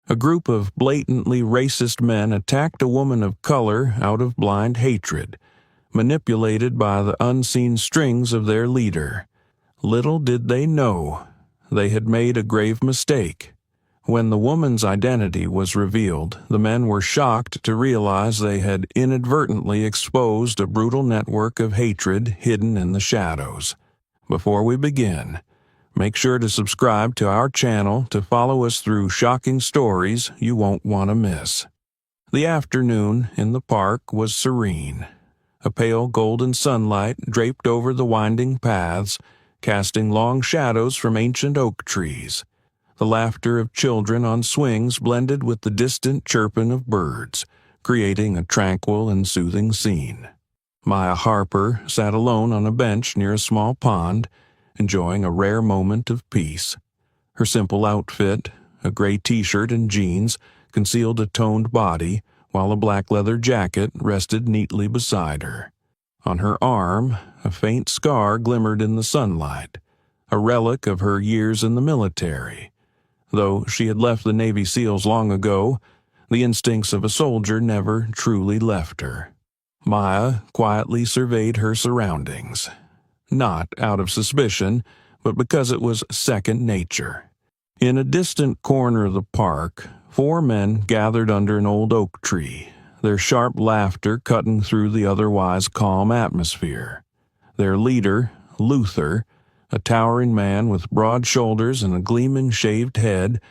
A group of blatantly racist men attacked a woman of color out of blind hatred, manipulated by the unseen strings of their leader. Little did they know, they had made a grave mistake. When the woman's identity was revealed, the men were shocked to realize they had inadvertently exposed a brutal network of hatred hidden in the shadows. Before we begin, make sure to subscribe to our channel to follow us through shocking stories you won't want to miss. The afternoon in the park was serene. A pale golden sunlight draped over the winding paths, casting long shadows from ancient oak trees. The laughter of children on swings blended with the distant chirping of birds, creating a tranquil and soothing scene. Maya Harper sat alone on a bench near a small pond, enjoying a rare moment of peace. Her simple outfit, a gray t-shirt and jeans, concealed a toned body, while a black leather jacket rested neatly beside her. On her arm, a faint scar glimmered in the sunlight, a relic of her years in the military. Though she had left the Navy SEALs long ago, the instincts of a soldier never truly left her. Maya quietly surveyed her surroundings, not out of suspicion, but because it was second nature. In a distant corner of the park, 4 men gathered under an old oak tree, their sharp laughter cutting through the otherwise calm atmosphere. Their leader, Luther, a towering man with broad shoulders and a gleaming shaved head,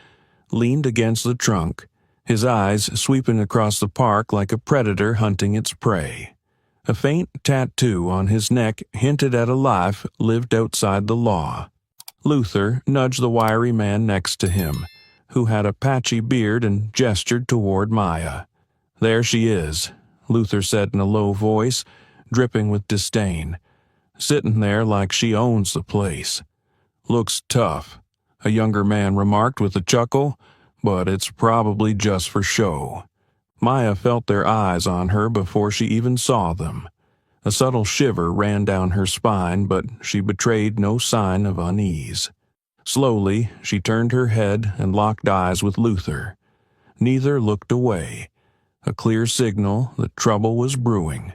leaned against the trunk, his eyes sweeping across the park like a predator hunting its prey. A faint tattoo on his neck hinted at a life lived outside the law. Luther nudged the wiry man next to him, who had a patchy beard, and gestured toward Maya. "There she is," Luther said in a low voice, dripping with disdain. "Sitting there like she owns the place. Looks tough," a younger man remarked with a chuckle, "but it's probably just for show." Maya felt their eyes on her before she even saw them. A subtle shiver ran down her spine, but she betrayed no sign of unease. Slowly, she turned her head and locked eyes with Luther. Neither looked away, a clear signal that trouble was brewing.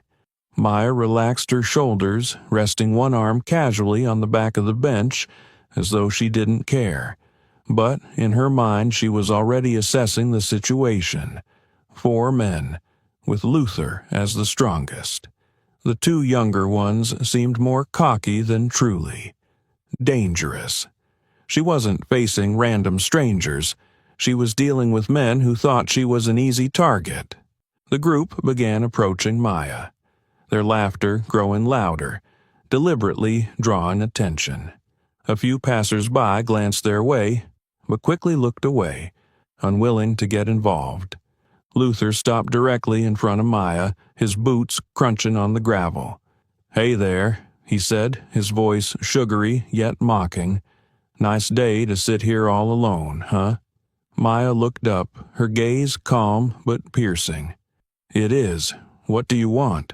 Maya relaxed her shoulders, resting one arm casually on the back of the bench, as though she didn't care. But in her mind she was already assessing the situation. 4 men, with Luther as the strongest. The 2 younger ones seemed more cocky than truly dangerous. She wasn't facing random strangers. She was dealing with men who thought she was an easy target. The group began approaching Maya, their laughter growing louder, deliberately drawing attention. A few passers-by glanced their way, but quickly looked away, unwilling to get involved. Luther stopped directly in front of Maya, his boots crunching on the gravel. "Hey there," he said, his voice sugary yet mocking. "Nice day to sit here all alone, huh?" Maya looked up, her gaze calm but piercing. "It is. What do you want?"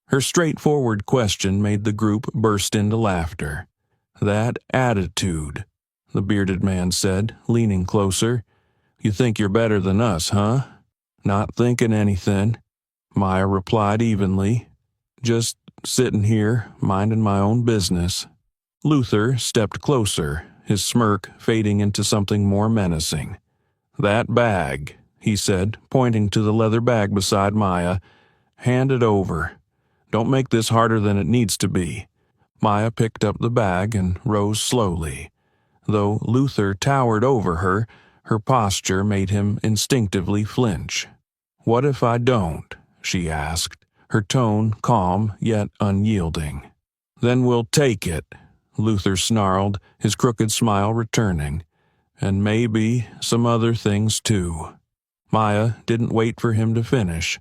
Her straightforward question made the group burst into laughter. "That attitude," the bearded man said, leaning closer. "You think you're better than us, huh?" "Not thinking anything," Maya replied evenly. "Just sitting here, minding my own business." Luther stepped closer, his smirk fading into something more menacing. "That bag," he said, pointing to the leather bag beside Maya. "Hand it over. Don't make this harder than it needs to be." Maya picked up the bag and rose slowly. Though Luther towered over her, her posture made him instinctively flinch. "What if I don't?" she asked, her tone calm yet unyielding. "Then we'll take it," Luther snarled, his crooked smile returning. "And maybe some other things too." Maya didn't wait for him to finish.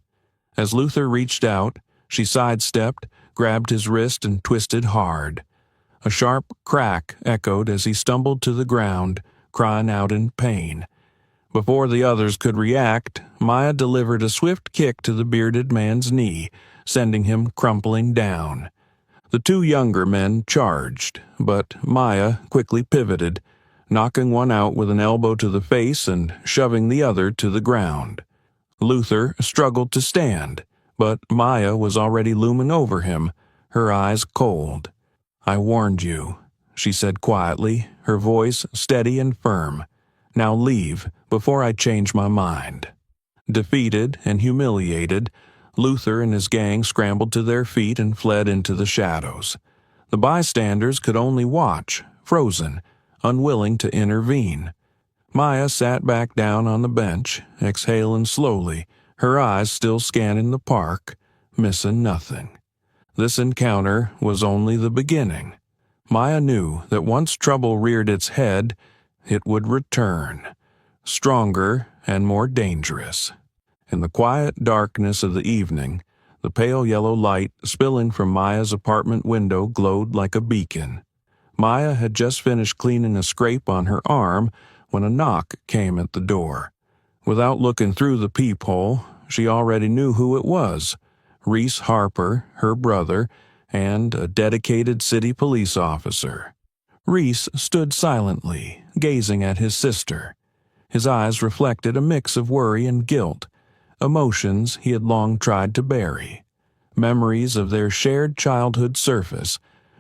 As Luther reached out, she sidestepped, grabbed his wrist and twisted hard. A sharp crack echoed as he stumbled to the ground, crying out in pain. Before the others could react, Maya delivered a swift kick to the bearded man's knee, sending him crumpling down. The 2 younger men charged, but Maya quickly pivoted, knocking one out with an elbow to the face and shoving the other to the ground. Luther struggled to stand, but Maya was already looming over him, her eyes cold. "I warned you," she said quietly, her voice steady and firm. "Now leave, before I change my mind." Defeated and humiliated, Luther and his gang scrambled to their feet and fled into the shadows. The bystanders could only watch, frozen, unwilling to intervene. Maya sat back down on the bench, exhaling slowly, her eyes still scanning the park, missing nothing. This encounter was only the beginning. Maya knew that once trouble reared its head, it would return, stronger and more dangerous. In the quiet darkness of the evening, the pale yellow light spilling from Maya's apartment window glowed like a beacon. Maya had just finished cleaning a scrape on her arm when a knock came at the door. Without looking through the peephole, she already knew who it was: Reese Harper, her brother, and a dedicated city police officer. Reese stood silently, gazing at his sister. His eyes reflected a mix of worry and guilt, emotions he had long tried to bury. Memories of their shared childhood surface,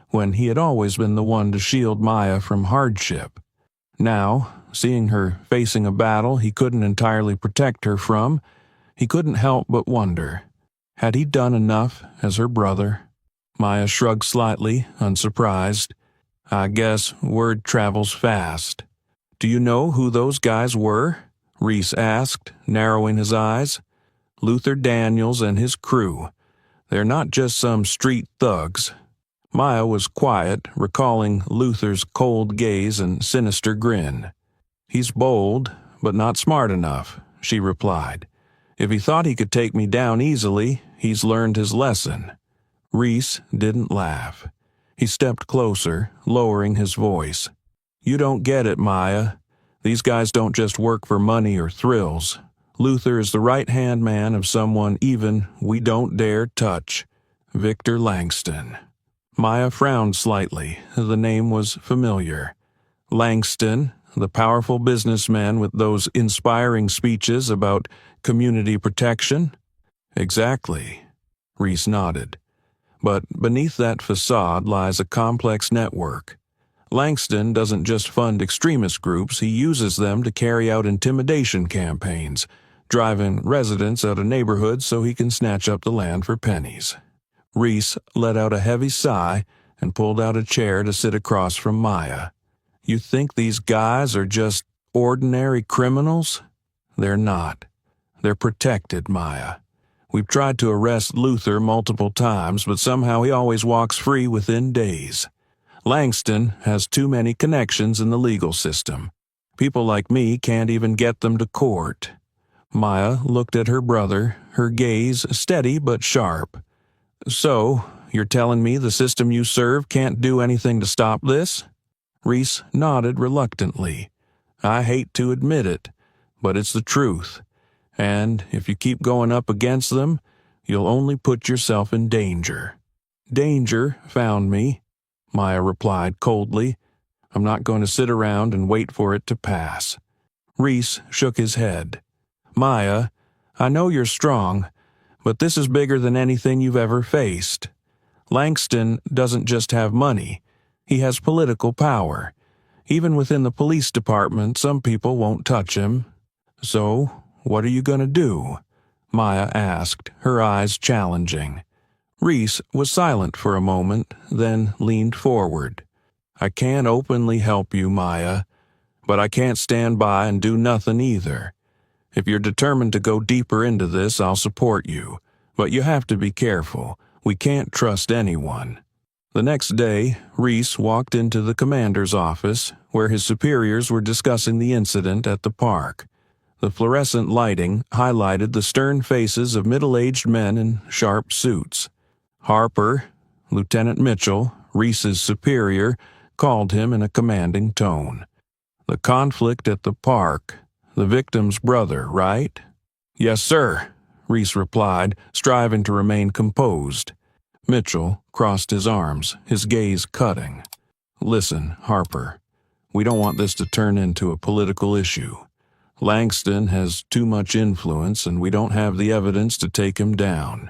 when he had always been the one to shield Maya from hardship. Now, seeing her facing a battle he couldn't entirely protect her from, he couldn't help but wonder, had he done enough as her brother? Maya shrugged slightly, unsurprised. "I guess word travels fast." "Do you know who those guys were?" Reese asked, narrowing his eyes. "Luther Daniels and his crew. They're not just some street thugs." Maya was quiet, recalling Luther's cold gaze and sinister grin. "He's bold, but not smart enough," she replied. "If he thought he could take me down easily, he's learned his lesson." Reese didn't laugh. He stepped closer, lowering his voice. "You don't get it, Maya. These guys don't just work for money or thrills. Luther is the right-hand man of someone even we don't dare touch, Victor Langston." Maya frowned slightly. The name was familiar. Langston, the powerful businessman with those inspiring speeches about community protection? "Exactly," Reese nodded. "But beneath that facade lies a complex network. Langston doesn't just fund extremist groups, he uses them to carry out intimidation campaigns, driving residents out of neighborhoods so he can snatch up the land for pennies." Reese let out a heavy sigh and pulled out a chair to sit across from Maya. "You think these guys are just ordinary criminals? They're not. They're protected, Maya. We've tried to arrest Luther multiple times, but somehow he always walks free within days. Langston has too many connections in the legal system. People like me can't even get them to court." Maya looked at her brother, her gaze steady but sharp. "So, you're telling me the system you serve can't do anything to stop this?" Reese nodded reluctantly. "I hate to admit it, but it's the truth. And if you keep going up against them, you'll only put yourself in danger." "Danger found me," Maya replied coldly. "I'm not going to sit around and wait for it to pass." Reese shook his head. "Maya, I know you're strong, but this is bigger than anything you've ever faced. Langston doesn't just have money. He has political power. Even within the police department, some people won't touch him. So, what are you going to do?" Maya asked, her eyes challenging. Reese was silent for a moment, then leaned forward. "I can't openly help you, Maya, but I can't stand by and do nothing either. If you're determined to go deeper into this, I'll support you. But you have to be careful. We can't trust anyone." The next day, Reese walked into the commander's office, where his superiors were discussing the incident at the park. The fluorescent lighting highlighted the stern faces of middle-aged men in sharp suits. Harper, Lieutenant Mitchell, Reese's superior, called him in a commanding tone. "The conflict at the park. The victim's brother, right?" "Yes, sir," Reese replied, striving to remain composed. Mitchell crossed his arms, his gaze cutting. "Listen, Harper. We don't want this to turn into a political issue. Langston has too much influence, and we don't have the evidence to take him down.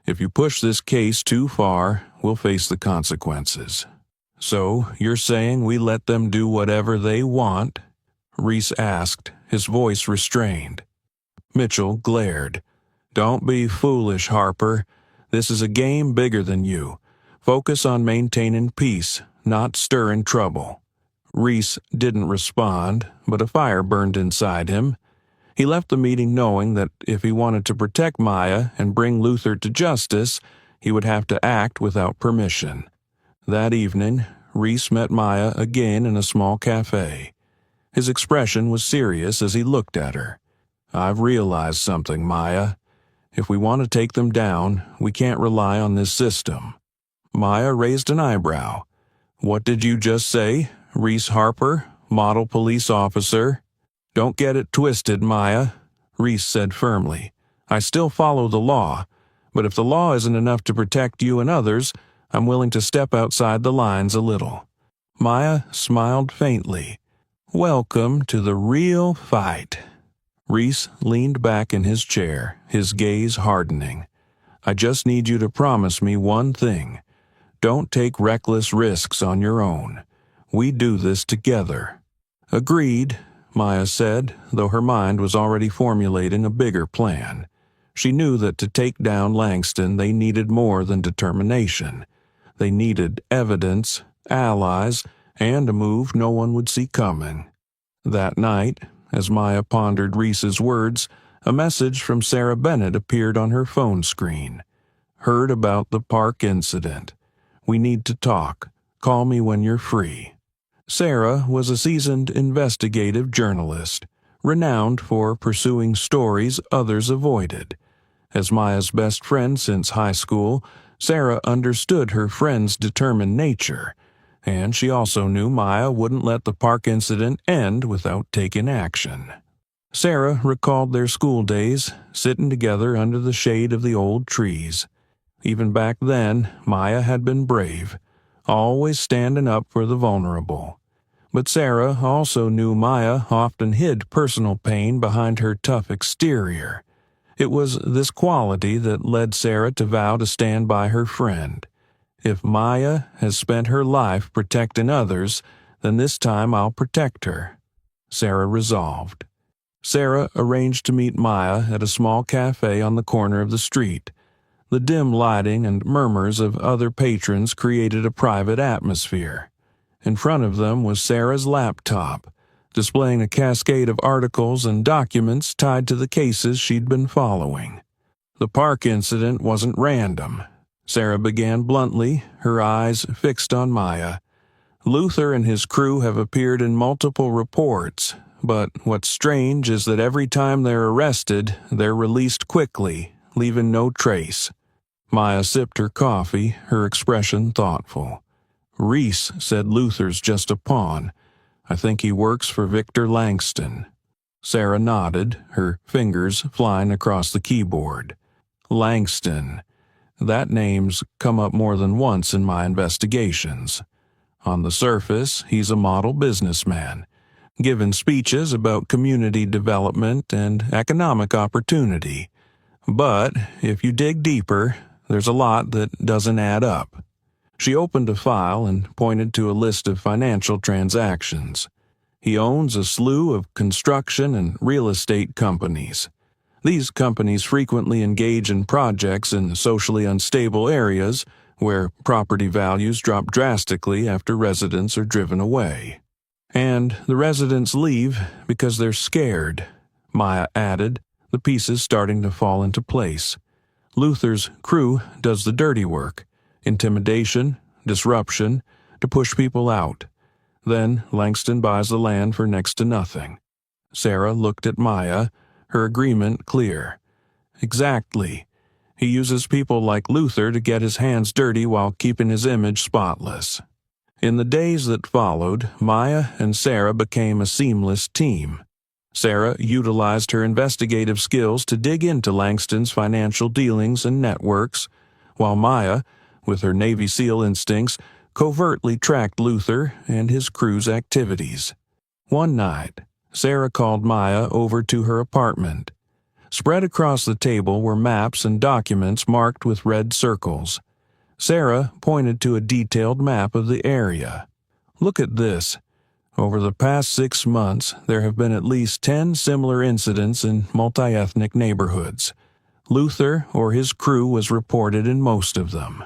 If you push this case too far, we'll face the consequences." "So, you're saying we let them do whatever they want?" Reese asked, his voice restrained. Mitchell glared. "Don't be foolish, Harper. This is a game bigger than you. Focus on maintaining peace, not stirring trouble." Reese didn't respond, but a fire burned inside him. He left the meeting knowing that if he wanted to protect Maya and bring Luther to justice, he would have to act without permission. That evening, Reese met Maya again in a small cafe. His expression was serious as he looked at her. "I've realized something, Maya. If we want to take them down, we can't rely on this system." Maya raised an eyebrow. "What did you just say? Reese Harper, model police officer?" "Don't get it twisted, Maya," Reese said firmly. "I still follow the law, but if the law isn't enough to protect you and others, I'm willing to step outside the lines a little." Maya smiled faintly. "Welcome to the real fight." Reese leaned back in his chair, his gaze hardening. "I just need you to promise me one thing. Don't take reckless risks on your own. We do this together." "Agreed," Maya said, though her mind was already formulating a bigger plan. She knew that to take down Langston they needed more than determination. They needed evidence, allies, and a move no one would see coming. That night, as Maya pondered Reese's words, a message from Sarah Bennett appeared on her phone screen. "Heard about the park incident. We need to talk. Call me when you're free." Sarah was a seasoned investigative journalist, renowned for pursuing stories others avoided. As Maya's best friend since high school, Sarah understood her friend's determined nature, and she also knew Maya wouldn't let the park incident end without taking action. Sarah recalled their school days, sitting together under the shade of the old trees. Even back then, Maya had been brave, always standing up for the vulnerable. But Sarah also knew Maya often hid personal pain behind her tough exterior. It was this quality that led Sarah to vow to stand by her friend. "If Maya has spent her life protecting others, then this time I'll protect her," Sarah resolved. Sarah arranged to meet Maya at a small cafe on the corner of the street. The dim lighting and murmurs of other patrons created a private atmosphere. In front of them was Sarah's laptop, displaying a cascade of articles and documents tied to the cases she'd been following. "The park incident wasn't random," Sarah began bluntly, her eyes fixed on Maya. "Luther and his crew have appeared in multiple reports, but what's strange is that every time they're arrested, they're released quickly, leaving no trace." Maya sipped her coffee, her expression thoughtful. "Reese said Luther's just a pawn. I think he works for Victor Langston." Sarah nodded, her fingers flying across the keyboard. "Langston. That name's come up more than once in my investigations. On the surface, he's a model businessman, giving speeches about community development and economic opportunity. But if you dig deeper, there's a lot that doesn't add up." She opened a file and pointed to a list of financial transactions. "He owns a slew of construction and real estate companies. These companies frequently engage in projects in socially unstable areas where property values drop drastically after residents are driven away. And the residents leave because they're scared," Maya added, the pieces starting to fall into place. "Luther's crew does the dirty work. Intimidation, disruption, to push people out. Then Langston buys the land for next to nothing." Sarah looked at Maya, her agreement clear. "Exactly. He uses people like Luther to get his hands dirty while keeping his image spotless." In the days that followed, Maya and Sarah became a seamless team. Sarah utilized her investigative skills to dig into Langston's financial dealings and networks, while Maya, with her Navy SEAL instincts, covertly tracked Luther and his crew's activities. One night, Sarah called Maya over to her apartment. Spread across the table were maps and documents marked with red circles. Sarah pointed to a detailed map of the area. "Look at this. Over the past 6 months, there have been at least 10 similar incidents in multi-ethnic neighborhoods. Luther or his crew was reported in most of them."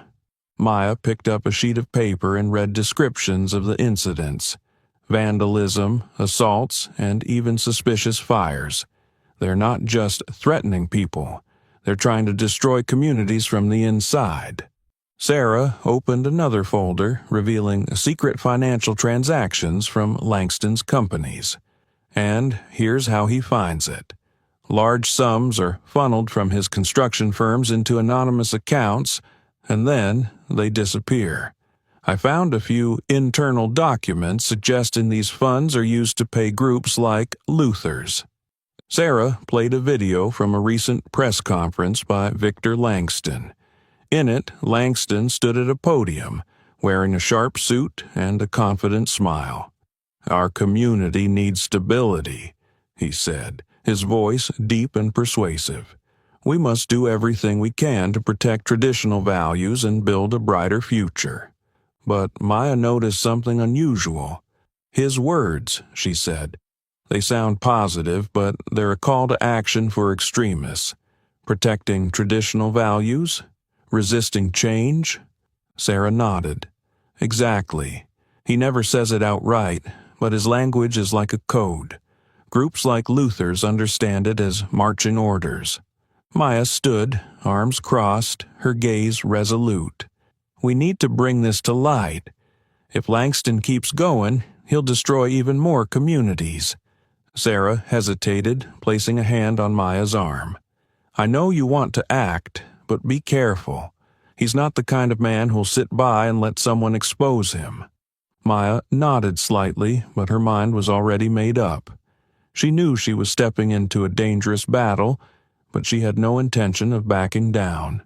Maya picked up a sheet of paper and read descriptions of the incidents: vandalism, assaults, and even suspicious fires. They're not just threatening people. They're trying to destroy communities from the inside. Sarah opened another folder revealing secret financial transactions from Langston's companies. And here's how he finds it. Large sums are funneled from his construction firms into anonymous accounts, and then they disappear. I found a few internal documents suggesting these funds are used to pay groups like Luther's. Sarah played a video from a recent press conference by Victor Langston. In it, Langston stood at a podium, wearing a sharp suit and a confident smile. "Our community needs stability," he said, his voice deep and persuasive. "We must do everything we can to protect traditional values and build a brighter future." But Maya noticed something unusual. "His words," she said. "They sound positive, but they're a call to action for extremists. Protecting traditional values? Resisting change?" Sarah nodded. "Exactly. He never says it outright, but his language is like a code. Groups like Luther's understand it as marching orders." Maya stood, arms crossed, her gaze resolute. "We need to bring this to light. If Langston keeps going, he'll destroy even more communities." Sarah hesitated, placing a hand on Maya's arm. "I know you want to act, but be careful. He's not the kind of man who'll sit by and let someone expose him." Maya nodded slightly, but her mind was already made up. She knew she was stepping into a dangerous battle, but she had no intention of backing down.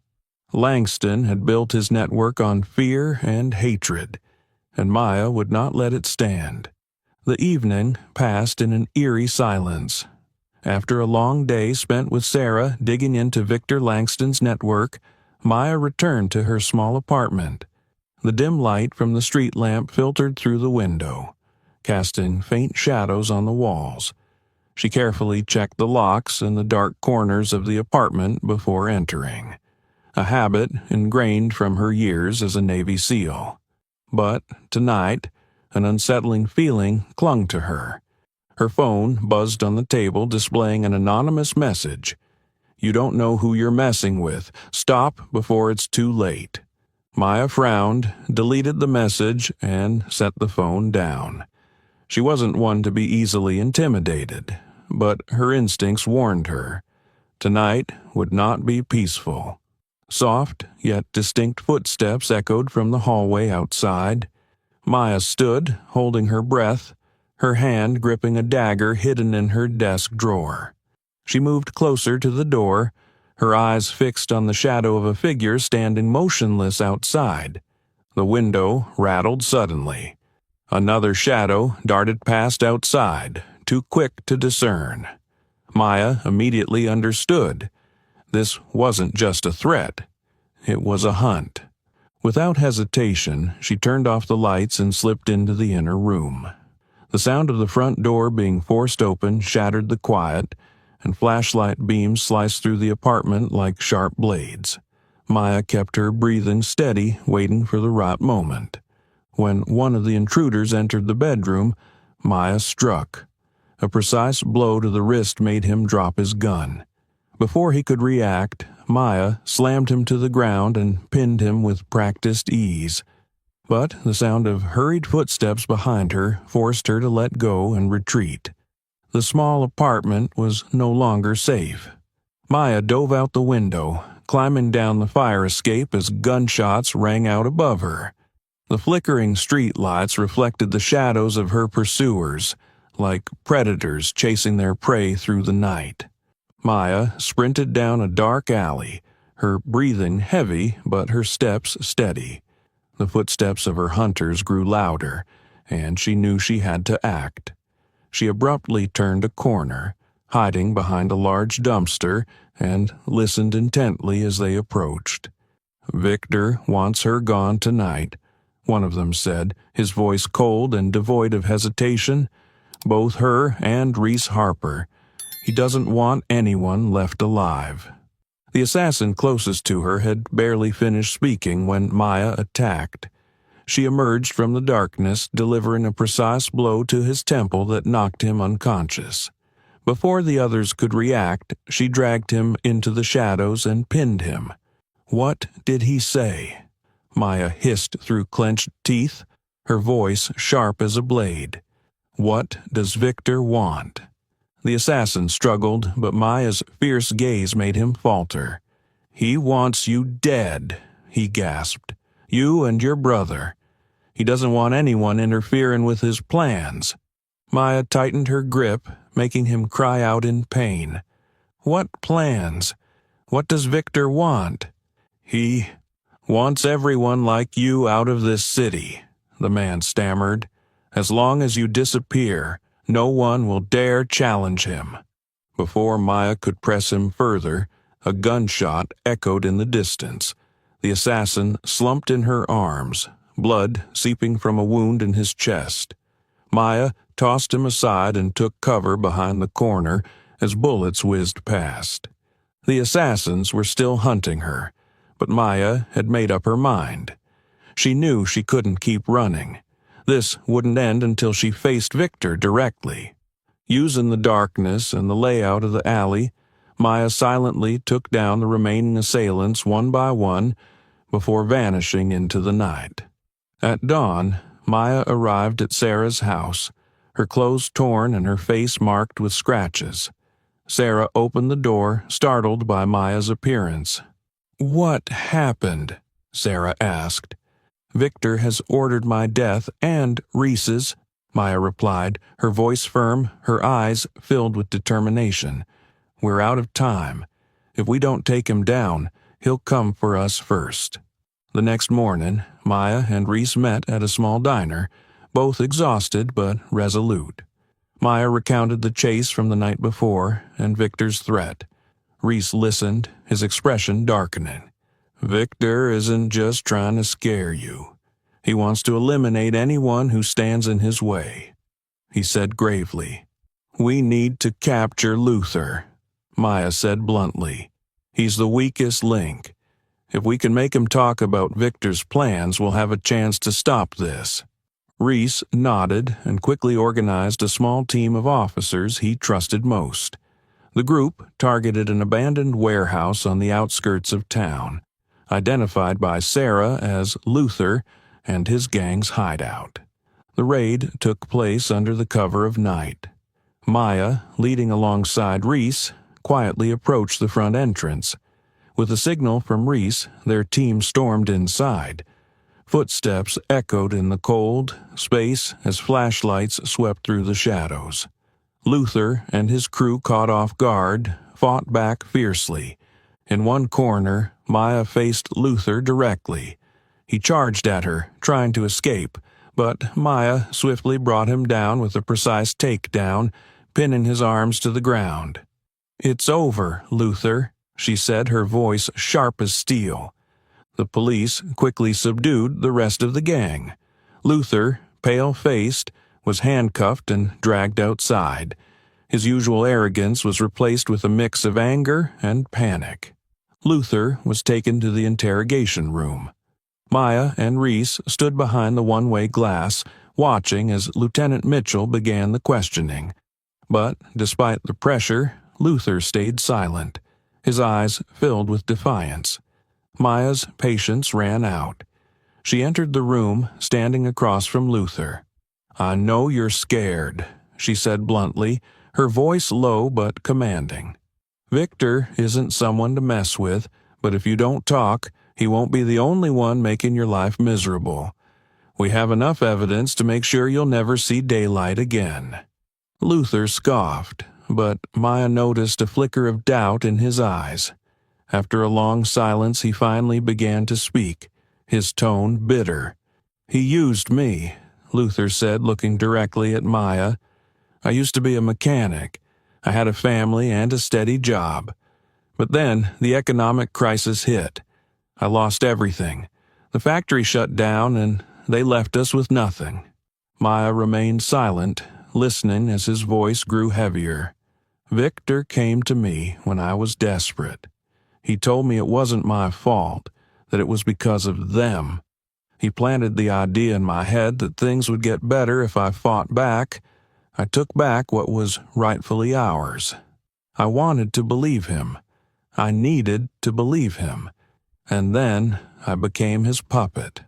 Langston had built his network on fear and hatred, and Maya would not let it stand. The evening passed in an eerie silence. After a long day spent with Sarah digging into Victor Langston's network, Maya returned to her small apartment. The dim light from the street lamp filtered through the window, casting faint shadows on the walls. She carefully checked the locks and the dark corners of the apartment before entering, a habit ingrained from her years as a Navy SEAL. But tonight, an unsettling feeling clung to her. Her phone buzzed on the table, displaying an anonymous message. "You don't know who you're messing with. Stop before it's too late." Maya frowned, deleted the message, and set the phone down. She wasn't one to be easily intimidated, but her instincts warned her. Tonight would not be peaceful. Soft, yet distinct footsteps echoed from the hallway outside. Maya stood, holding her breath, her hand gripping a dagger hidden in her desk drawer. She moved closer to the door, her eyes fixed on the shadow of a figure standing motionless outside. The window rattled suddenly. Another shadow darted past outside, too quick to discern. Maya immediately understood. This wasn't just a threat. It was a hunt. Without hesitation, she turned off the lights and slipped into the inner room. The sound of the front door being forced open shattered the quiet, and flashlight beams sliced through the apartment like sharp blades. Maya kept her breathing steady, waiting for the right moment. When one of the intruders entered the bedroom, Maya struck. A precise blow to the wrist made him drop his gun. Before he could react, Maya slammed him to the ground and pinned him with practiced ease. But the sound of hurried footsteps behind her forced her to let go and retreat. The small apartment was no longer safe. Maya dove out the window, climbing down the fire escape as gunshots rang out above her. The flickering street lights reflected the shadows of her pursuers, like predators chasing their prey through the night. Maya sprinted down a dark alley, her breathing heavy but her steps steady. The footsteps of her hunters grew louder, and she knew she had to act. She abruptly turned a corner, hiding behind a large dumpster, and listened intently as they approached. "Victor wants her gone tonight," one of them said, his voice cold and devoid of hesitation. "Both her and Reese Harper. He doesn't want anyone left alive." The assassin closest to her had barely finished speaking when Maya attacked. She emerged from the darkness, delivering a precise blow to his temple that knocked him unconscious. Before the others could react, she dragged him into the shadows and pinned him. "What did he say?" Maya hissed through clenched teeth, her voice sharp as a blade. "What does Victor want?" The assassin struggled, but Maya's fierce gaze made him falter. "He wants you dead," he gasped. "You and your brother. He doesn't want anyone interfering with his plans." Maya tightened her grip, making him cry out in pain. "What plans? What does Victor want?" "He wants everyone like you out of this city," the man stammered. "As long as you disappear, no one will dare challenge him." Before Maya could press him further, a gunshot echoed in the distance. The assassin slumped in her arms, blood seeping from a wound in his chest. Maya tossed him aside and took cover behind the corner as bullets whizzed past. The assassins were still hunting her, but Maya had made up her mind. She knew she couldn't keep running. This wouldn't end until she faced Victor directly. Using the darkness and the layout of the alley, Maya silently took down the remaining assailants one by one before vanishing into the night. At dawn, Maya arrived at Sarah's house, her clothes torn and her face marked with scratches. Sarah opened the door, startled by Maya's appearance. "What happened?" Sarah asked. "Victor has ordered my death and Reese's," Maya replied, her voice firm, her eyes filled with determination. "We're out of time. If we don't take him down, he'll come for us first." The next morning, Maya and Reese met at a small diner, both exhausted but resolute. Maya recounted the chase from the night before and Victor's threat. Reese listened, his expression darkening. "Victor isn't just trying to scare you. He wants to eliminate anyone who stands in his way," he said gravely. "We need to capture Luther," Maya said bluntly. "He's the weakest link. If we can make him talk about Victor's plans, we'll have a chance to stop this." Reese nodded and quickly organized a small team of officers he trusted most. The group targeted an abandoned warehouse on the outskirts of town, identified by Sarah as Luther and his gang's hideout. The raid took place under the cover of night. Maya, leading alongside Reese, quietly approached the front entrance. With a signal from Reese, their team stormed inside. Footsteps echoed in the cold space as flashlights swept through the shadows. Luther and his crew, caught off guard, fought back fiercely. In one corner, Maya faced Luther directly. He charged at her, trying to escape, but Maya swiftly brought him down with a precise takedown, pinning his arms to the ground. "It's over, Luther," she said, her voice sharp as steel. The police quickly subdued the rest of the gang. Luther, pale-faced, was handcuffed and dragged outside. His usual arrogance was replaced with a mix of anger and panic. Luther was taken to the interrogation room. Maya and Reese stood behind the one-way glass, watching as Lieutenant Mitchell began the questioning. But, despite the pressure, Luther stayed silent, his eyes filled with defiance. Maya's patience ran out. She entered the room, standing across from Luther. "I know you're scared," she said bluntly, her voice low but commanding. "Victor isn't someone to mess with, but if you don't talk, he won't be the only one making your life miserable. We have enough evidence to make sure you'll never see daylight again." Luther scoffed, but Maya noticed a flicker of doubt in his eyes. After a long silence, he finally began to speak, his tone bitter. "He used me," Luther said, looking directly at Maya. "I used to be a mechanic. I had a family and a steady job. But then the economic crisis hit. I lost everything. The factory shut down and they left us with nothing." Maya remained silent, listening as his voice grew heavier. "Victor came to me when I was desperate. He told me it wasn't my fault, that it was because of them. He planted the idea in my head that things would get better if I fought back. I took back what was rightfully ours. I wanted to believe him. I needed to believe him. And then I became his puppet."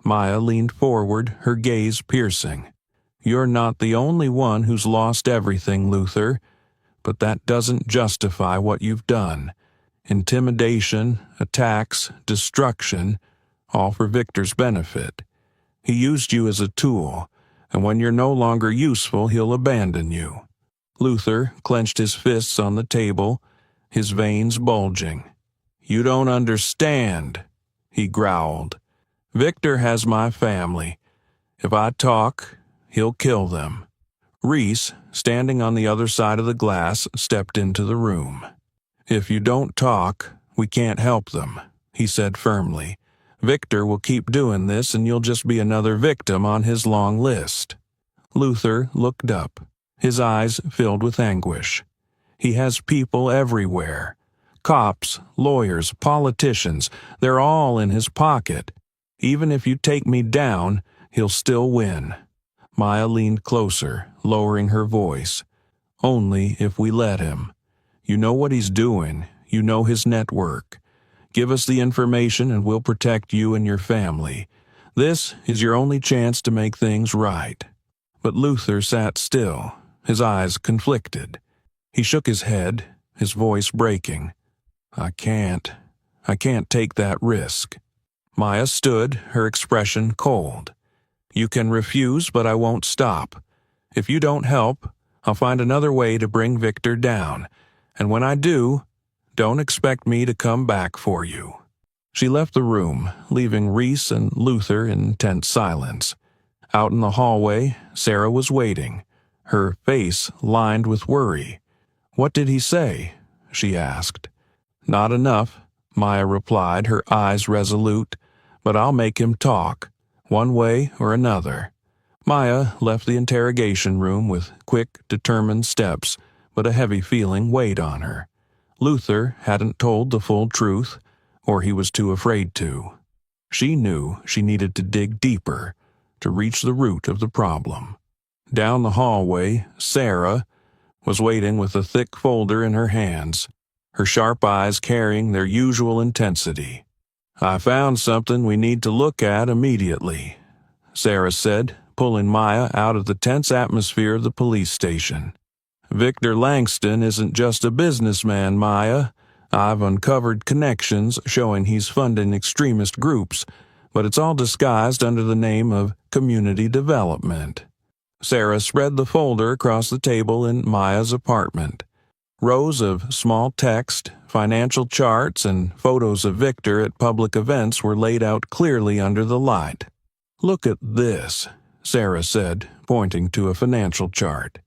Maya leaned forward, her gaze piercing. "You're not the only one who's lost everything, Luther, but that doesn't justify what you've done. Intimidation, attacks, destruction, all for Victor's benefit. He used you as a tool, and when you're no longer useful, he'll abandon you." Luther clenched his fists on the table, his veins bulging. "You don't understand," he growled. "Victor has my family. If I talk, he'll kill them." Reese, standing on the other side of the glass, stepped into the room. "If you don't talk, we can't help them," he said firmly. "Victor will keep doing this and you'll just be another victim on his long list." Luther looked up, his eyes filled with anguish. "He has people everywhere. Cops, lawyers, politicians, they're all in his pocket. Even if you take me down, he'll still win." Maya leaned closer, lowering her voice. "Only if we let him. You know what he's doing. You know his network. Give us the information and we'll protect you and your family. This is your only chance to make things right." But Luther sat still, his eyes conflicted. He shook his head, his voice breaking. I can't take that risk." Maya stood, her expression cold. "You can refuse, but I won't stop. If you don't help, I'll find another way to bring Victor down. And when I do, don't expect me to come back for you." She left the room, leaving Reese and Luther in tense silence. Out in the hallway, Sarah was waiting, her face lined with worry. "What did he say?" she asked. "Not enough," Maya replied, her eyes resolute. "But I'll make him talk, one way or another." Maya left the interrogation room with quick, determined steps, but a heavy feeling weighed on her. Luther hadn't told the full truth, or he was too afraid to. She knew she needed to dig deeper, to reach the root of the problem. Down the hallway, Sarah was waiting with a thick folder in her hands, her sharp eyes carrying their usual intensity. "I found something we need to look at immediately," Sarah said, pulling Maya out of the tense atmosphere of the police station. "Victor Langston isn't just a businessman, Maya. I've uncovered connections showing he's funding extremist groups, but it's all disguised under the name of community development." Sarah spread the folder across the table in Maya's apartment. Rows of small text, financial charts, and photos of Victor at public events were laid out clearly under the light. "Look at this," Sarah said, pointing to a financial chart.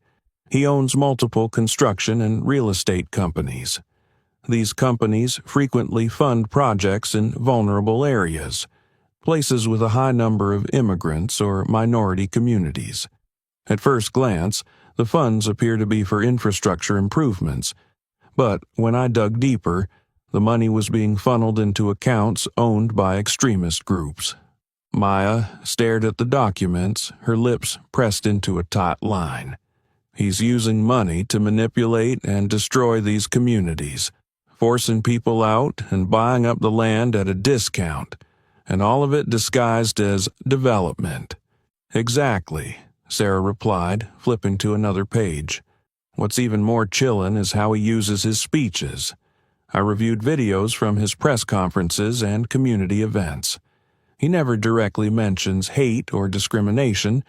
"He owns multiple construction and real estate companies. These companies frequently fund projects in vulnerable areas, places with a high number of immigrants or minority communities. At first glance, the funds appear to be for infrastructure improvements, but when I dug deeper, the money was being funneled into accounts owned by extremist groups." Maya stared at the documents, her lips pressed into a taut line. "He's using money to manipulate and destroy these communities, forcing people out and buying up the land at a discount, and all of it disguised as development." "Exactly," Sarah replied, flipping to another page. "What's even more chilling is how he uses his speeches. I reviewed videos from his press conferences and community events. He never directly mentions hate or discrimination,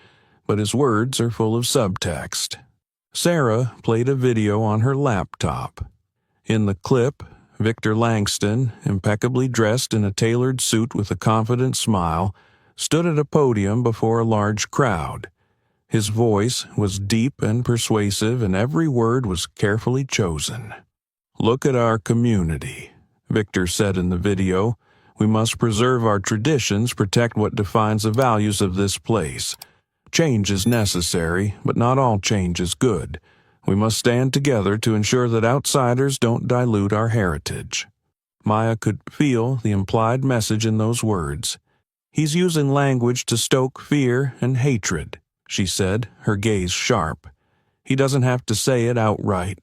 but his words are full of subtext." Sarah played a video on her laptop. In the clip, Victor Langston, impeccably dressed in a tailored suit with a confident smile, stood at a podium before a large crowd. His voice was deep and persuasive, and every word was carefully chosen. "Look at our community," Victor said in the video. "We must preserve our traditions, protect what defines the values of this place. Change is necessary, but not all change is good. We must stand together to ensure that outsiders don't dilute our heritage." Maya could feel the implied message in those words. "He's using language to stoke fear and hatred," she said, her gaze sharp. "He doesn't have to say it outright.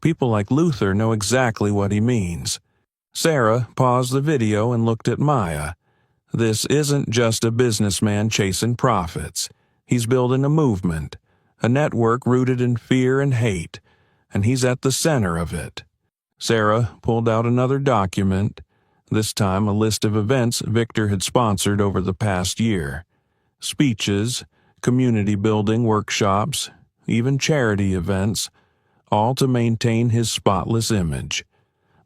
People like Luther know exactly what he means." Sarah paused the video and looked at Maya. "This isn't just a businessman chasing profits. He's building a movement, a network rooted in fear and hate, and he's at the center of it." Sarah pulled out another document, this time a list of events Victor had sponsored over the past year. Speeches, community building workshops, even charity events, all to maintain his spotless image.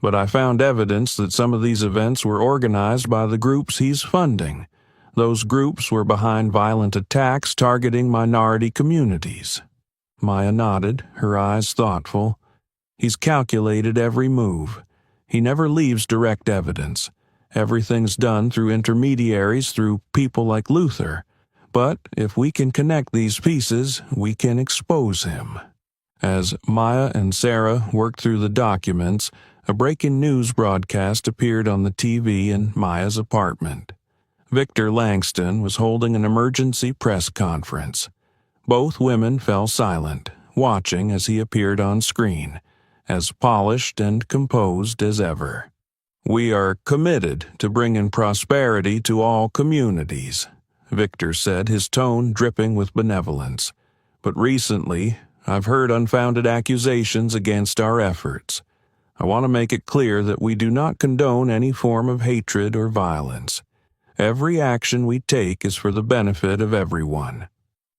"But I found evidence that some of these events were organized by the groups he's funding. Those groups were behind violent attacks targeting minority communities." Maya nodded, her eyes thoughtful. "He's calculated every move. He never leaves direct evidence. Everything's done through intermediaries, through people like Luther. But if we can connect these pieces, we can expose him." As Maya and Sarah worked through the documents, a breaking news broadcast appeared on the TV in Maya's apartment. Victor Langston was holding an emergency press conference. Both women fell silent, watching as he appeared on screen, as polished and composed as ever. "We are committed to bringing prosperity to all communities," Victor said, his tone dripping with benevolence. "But recently, I've heard unfounded accusations against our efforts. I want to make it clear that we do not condone any form of hatred or violence. Every action we take is for the benefit of everyone."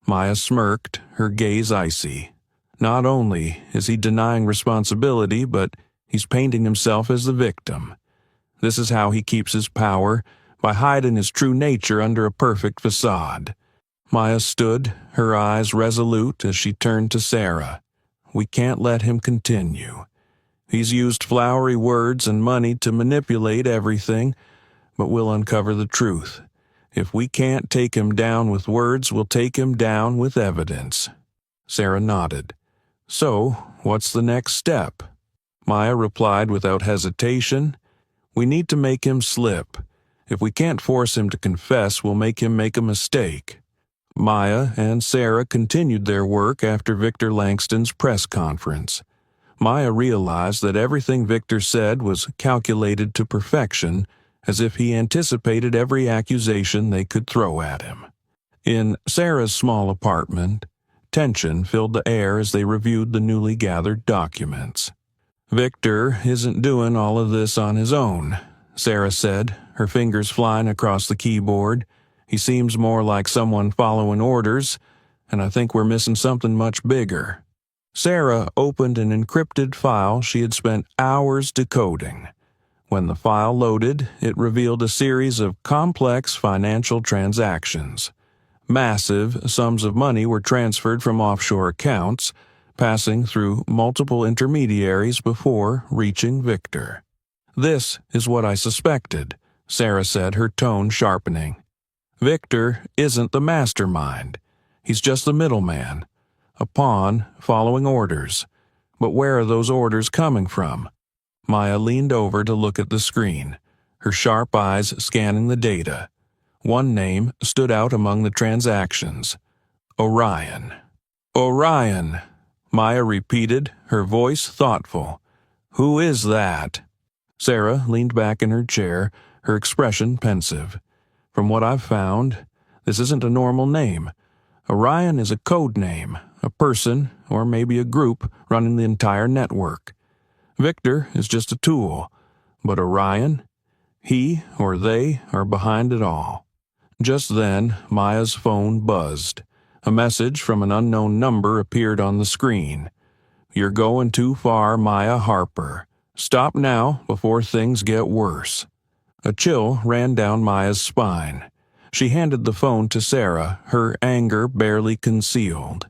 Maya smirked, her gaze icy. Not only is he denying responsibility, but he's painting himself as the victim. This is how he keeps his power, by hiding his true nature under a perfect facade. Maya stood, her eyes resolute as she turned to Sarah. "We can't let him continue. He's used flowery words and money to manipulate everything, but we'll uncover the truth. If we can't take him down with words, we'll take him down with evidence." Sarah nodded. "So, what's the next step?" Maya replied without hesitation. "We need to make him slip. If we can't force him to confess, we'll make him make a mistake." Maya and Sarah continued their work after Victor Langston's press conference. Maya realized that everything Victor said was calculated to perfection, as if he anticipated every accusation they could throw at him. In Sarah's small apartment, tension filled the air as they reviewed the newly gathered documents. "Victor isn't doing all of this on his own," Sarah said, her fingers flying across the keyboard. "He seems more like someone following orders, and I think we're missing something much bigger." Sarah opened an encrypted file she had spent hours decoding. When the file loaded, it revealed a series of complex financial transactions. Massive sums of money were transferred from offshore accounts, passing through multiple intermediaries before reaching Victor. "This is what I suspected," Sarah said, her tone sharpening. "Victor isn't the mastermind. He's just the middleman, a pawn following orders. But where are those orders coming from?" Maya leaned over to look at the screen, her sharp eyes scanning the data. One name stood out among the transactions: Orion. "Orion," Maya repeated, her voice thoughtful. "Who is that?" Sarah leaned back in her chair, her expression pensive. "From what I've found, this isn't a normal name. Orion is a code name, a person, or maybe a group, running the entire network. Victor is just a tool, but Orion, he or they are behind it all." Just then, Maya's phone buzzed. A message from an unknown number appeared on the screen. "You're going too far, Maya Harper. Stop now before things get worse." A chill ran down Maya's spine. She handed the phone to Sarah, her anger barely concealed.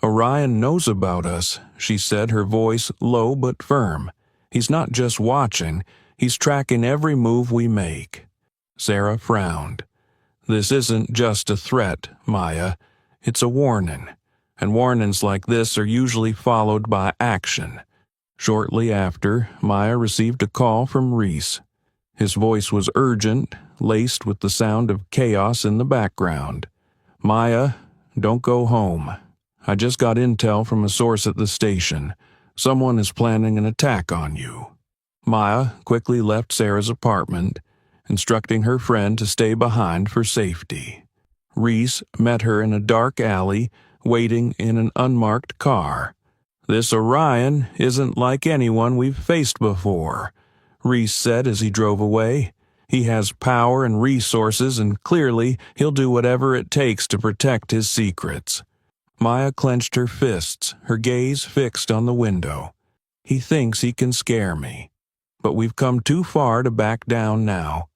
"Orion knows about us," she said, her voice low but firm. "He's not just watching, he's tracking every move we make." Sarah frowned. "This isn't just a threat, Maya. It's a warning. And warnings like this are usually followed by action." Shortly after, Maya received a call from Reese. His voice was urgent, laced with the sound of chaos in the background. "Maya, don't go home. I just got intel from a source at the station. Someone is planning an attack on you." Maya quickly left Sarah's apartment, instructing her friend to stay behind for safety. Reese met her in a dark alley, waiting in an unmarked car. "This Orion isn't like anyone we've faced before," Reese said as he drove away. "He has power and resources, and clearly he'll do whatever it takes to protect his secrets." Maya clenched her fists, her gaze fixed on the window. "He thinks he can scare me. But we've come too far to back down now."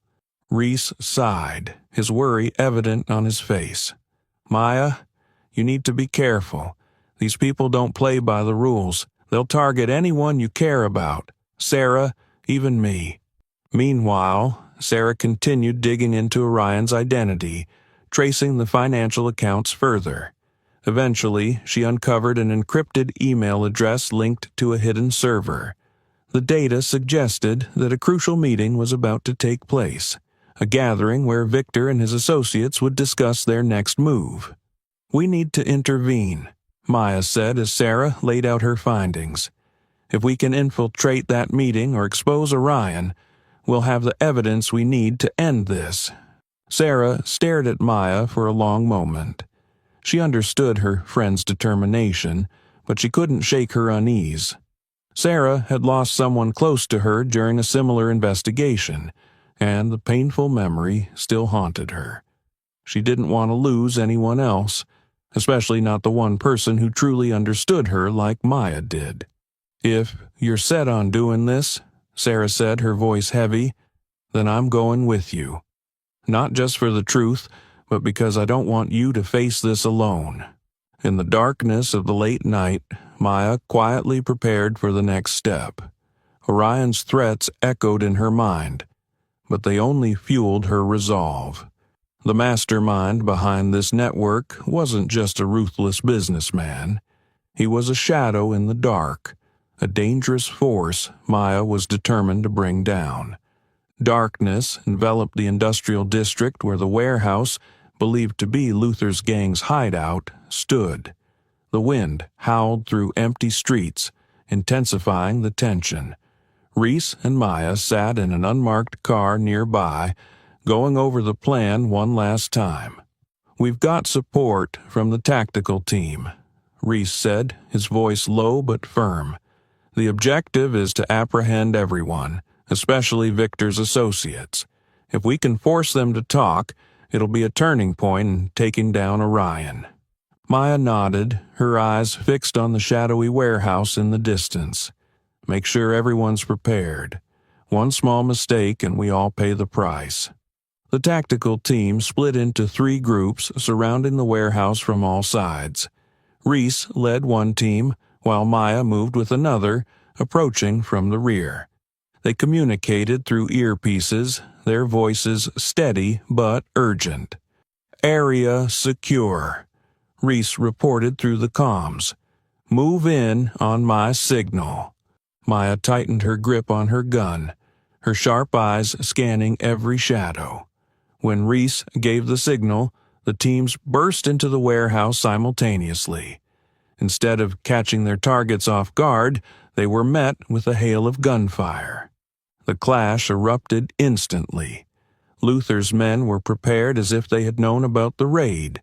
Reese sighed, his worry evident on his face. "Maya, you need to be careful. These people don't play by the rules. They'll target anyone you care about. Sarah, even me." Meanwhile, Sarah continued digging into Orion's identity, tracing the financial accounts further. Eventually, she uncovered an encrypted email address linked to a hidden server. The data suggested that a crucial meeting was about to take place, a gathering where Victor and his associates would discuss their next move. "We need to intervene," Maya said as Sarah laid out her findings. "If we can infiltrate that meeting or expose Orion, we'll have the evidence we need to end this." Sarah stared at Maya for a long moment. She understood her friend's determination, but she couldn't shake her unease. Sarah had lost someone close to her during a similar investigation, and the painful memory still haunted her. She didn't want to lose anyone else, especially not the one person who truly understood her like Maya did. "If you're set on doing this," Sarah said, her voice heavy, "then I'm going with you. Not just for the truth, but because I don't want you to face this alone." In the darkness of the late night, Maya quietly prepared for the next step. Orion's threats echoed in her mind, but they only fueled her resolve. The mastermind behind this network wasn't just a ruthless businessman. He was a shadow in the dark, a dangerous force Maya was determined to bring down. Darkness enveloped the industrial district where the warehouse, believed to be Luther's gang's hideout, stood. The wind howled through empty streets, intensifying the tension. Reese and Maya sat in an unmarked car nearby, going over the plan one last time. "We've got support from the tactical team," Reese said, his voice low but firm. "The objective is to apprehend everyone, especially Victor's associates. If we can force them to talk, it'll be a turning point in taking down Orion." Maya nodded, her eyes fixed on the shadowy warehouse in the distance. "Make sure everyone's prepared. One small mistake and we all pay the price." The tactical team split into 3 groups surrounding the warehouse from all sides. Reese led one team, while Maya moved with another, approaching from the rear. They communicated through earpieces, their voices steady but urgent. "Area secure," Reese reported through the comms. "Move in on my signal." Maya tightened her grip on her gun, her sharp eyes scanning every shadow. When Reese gave the signal, the teams burst into the warehouse simultaneously. Instead of catching their targets off guard, they were met with a hail of gunfire. The clash erupted instantly. Luther's men were prepared as if they had known about the raid.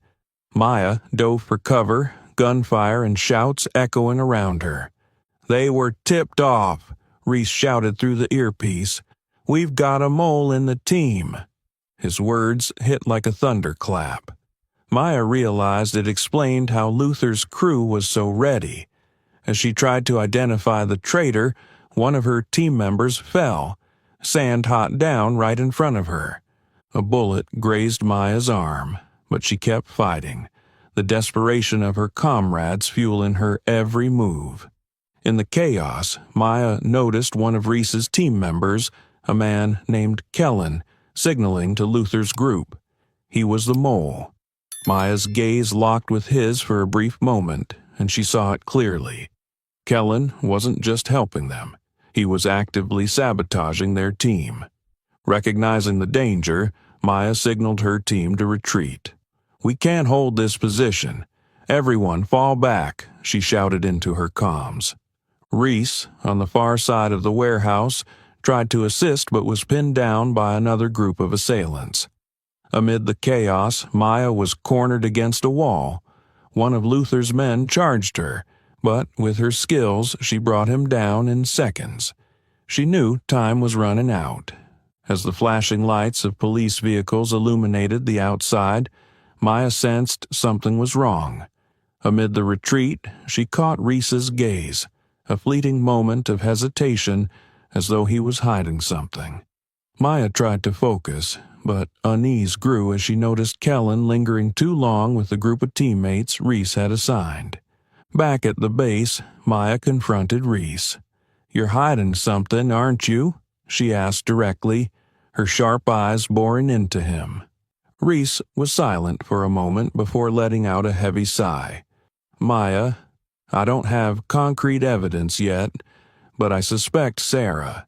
Maya dove for cover, gunfire and shouts echoing around her. "They were tipped off," Reese shouted through the earpiece. "We've got a mole in the team." His words hit like a thunderclap. Maya realized it explained how Luther's crew was so ready. As she tried to identify the traitor, one of her team members fell, sand-hot down right in front of her. A bullet grazed Maya's arm, but she kept fighting, the desperation of her comrades fueling her every move. In the chaos, Maya noticed one of Reese's team members, a man named Kellen, signaling to Luther's group. He was the mole. Maya's gaze locked with his for a brief moment, and she saw it clearly. Kellen wasn't just helping them. He was actively sabotaging their team. Recognizing the danger, Maya signaled her team to retreat. "We can't hold this position. Everyone fall back," she shouted into her comms. Reese, on the far side of the warehouse, tried to assist but was pinned down by another group of assailants. Amid the chaos, Maya was cornered against a wall. One of Luther's men charged her, but with her skills she brought him down in seconds. She knew time was running out. As the flashing lights of police vehicles illuminated the outside, Maya sensed something was wrong. Amid the retreat, she caught Reese's gaze, a fleeting moment of hesitation as though he was hiding something. Maya tried to focus, but unease grew as she noticed Kellen lingering too long with the group of teammates Reese had assigned. Back at the base, Maya confronted Reese. "You're hiding something, aren't you?" she asked directly, her sharp eyes boring into him. Reese was silent for a moment before letting out a heavy sigh. "Maya, I don't have concrete evidence yet, but I suspect Sarah.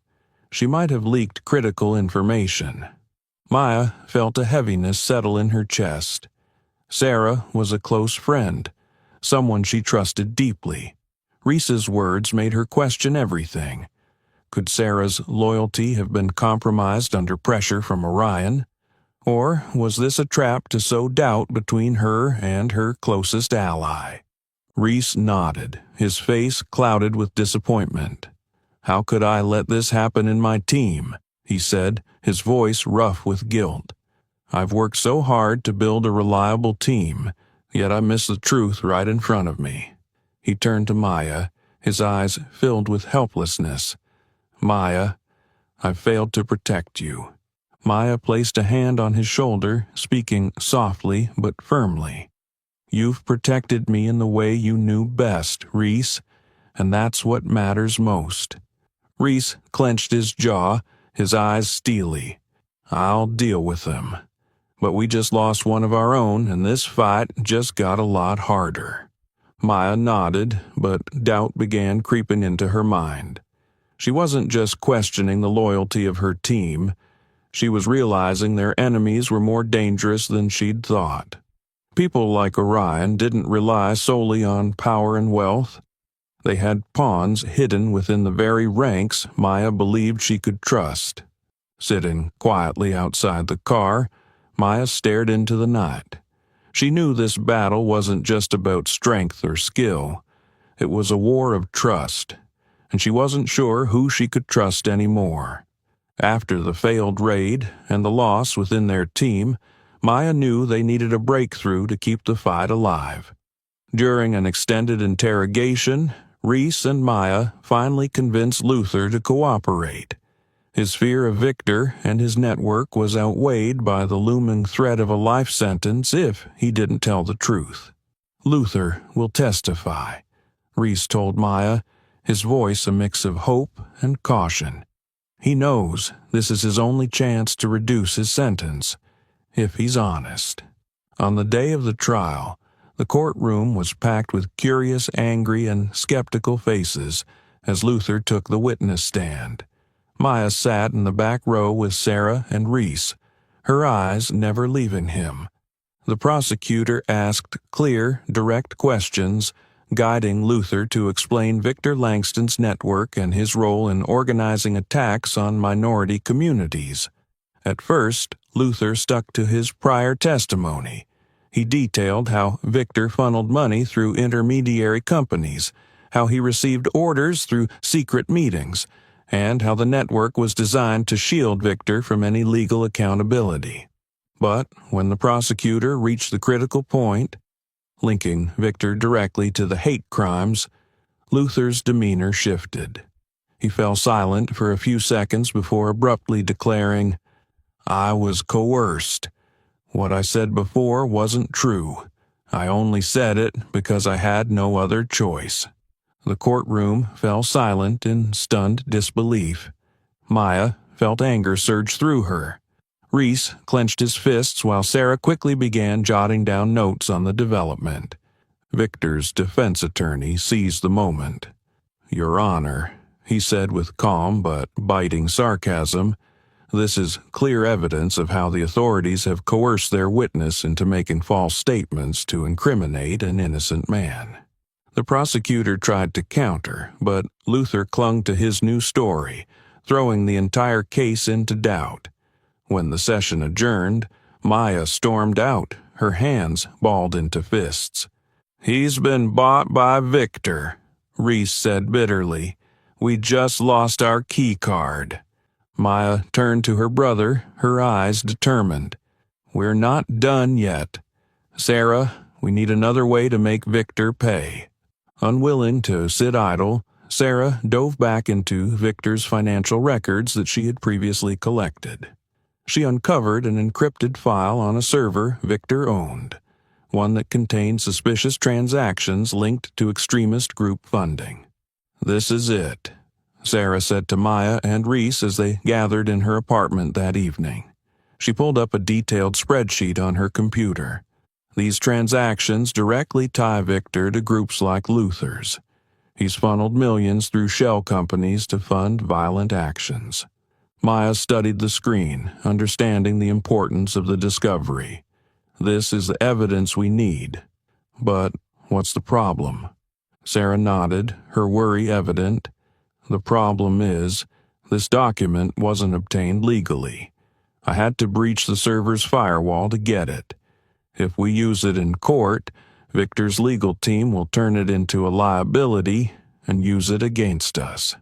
She might have leaked critical information." Maya felt a heaviness settle in her chest. Sarah was a close friend, someone she trusted deeply. Reese's words made her question everything. Could Sarah's loyalty have been compromised under pressure from Orion? Or was this a trap to sow doubt between her and her closest ally? Reese nodded, his face clouded with disappointment. "How could I let this happen in my team?" he said, his voice rough with guilt. "I've worked so hard to build a reliable team, yet I miss the truth right in front of me." He turned to Maya, his eyes filled with helplessness. "Maya, I've failed to protect you." Maya placed a hand on his shoulder, speaking softly but firmly. "You've protected me in the way you knew best, Reese, and that's what matters most." Reese clenched his jaw, his eyes steely. "I'll deal with them. But we just lost one of our own, and this fight just got a lot harder." Maya nodded, but doubt began creeping into her mind. She wasn't just questioning the loyalty of her team. She was realizing their enemies were more dangerous than she'd thought. People like Orion didn't rely solely on power and wealth. They had pawns hidden within the very ranks Maya believed she could trust. Sitting quietly outside the car, Maya stared into the night. She knew this battle wasn't just about strength or skill. It was a war of trust, and she wasn't sure who she could trust anymore. After the failed raid and the loss within their team, Maya knew they needed a breakthrough to keep the fight alive. During an extended interrogation, Reese and Maya finally convinced Luther to cooperate. His fear of Victor and his network was outweighed by the looming threat of a life sentence if he didn't tell the truth. "Luther will testify," Reese told Maya, his voice a mix of hope and caution. "He knows this is his only chance to reduce his sentence, if he's honest." On the day of the trial, the courtroom was packed with curious, angry, and skeptical faces as Luther took the witness stand. Maya sat in the back row with Sarah and Reese, her eyes never leaving him. The prosecutor asked clear, direct questions, guiding Luther to explain Victor Langston's network and his role in organizing attacks on minority communities. At first, Luther stuck to his prior testimony. He detailed how Victor funneled money through intermediary companies, how he received orders through secret meetings, and how the network was designed to shield Victor from any legal accountability. But when the prosecutor reached the critical point, linking Victor directly to the hate crimes, Luther's demeanor shifted. He fell silent for a few seconds before abruptly declaring, "I was coerced. What I said before wasn't true. I only said it because I had no other choice." The courtroom fell silent in stunned disbelief. Maya felt anger surge through her. Reese clenched his fists while Sarah quickly began jotting down notes on the development. Victor's defense attorney seized the moment. "Your Honor," he said with calm but biting sarcasm, "this is clear evidence of how the authorities have coerced their witness into making false statements to incriminate an innocent man." The prosecutor tried to counter, but Luther clung to his new story, throwing the entire case into doubt. When the session adjourned, Maya stormed out, her hands balled into fists. "He's been bought by Victor," Reese said bitterly. "We just lost our key card." Maya turned to her brother, her eyes determined. "We're not done yet. Sarah, we need another way to make Victor pay." Unwilling to sit idle, Sarah dove back into Victor's financial records that she had previously collected. She uncovered an encrypted file on a server Victor owned, one that contained suspicious transactions linked to extremist group funding. "This is it," Sarah said to Maya and Reese as they gathered in her apartment that evening. She pulled up a detailed spreadsheet on her computer. These transactions directly tie Victor to groups like Luther's. He's funneled millions through shell companies to fund violent actions. Maya studied the screen, understanding the importance of the discovery. "This is the evidence we need. But what's the problem?" Sarah nodded, her worry evident. "The problem is, this document wasn't obtained legally. I had to breach the server's firewall to get it. If we use it in court, Victor's legal team will turn it into a liability and use it against us."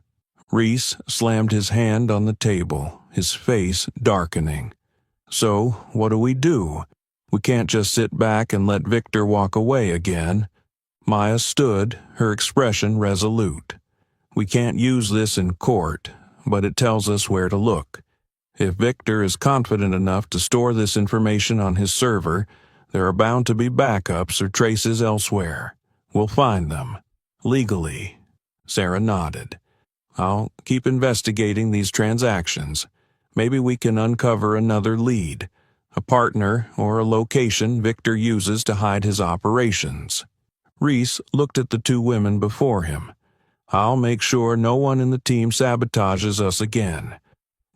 Reese slammed his hand on the table, his face darkening. "So, what do? We can't just sit back and let Victor walk away again." Maya stood, her expression resolute. "We can't use this in court, but it tells us where to look. If Victor is confident enough to store this information on his server, there are bound to be backups or traces elsewhere. We'll find them. Legally." Sarah nodded. "I'll keep investigating these transactions. Maybe we can uncover another lead, a partner or a location Victor uses to hide his operations." Reese looked at the two women before him. "I'll make sure no one in the team sabotages us again.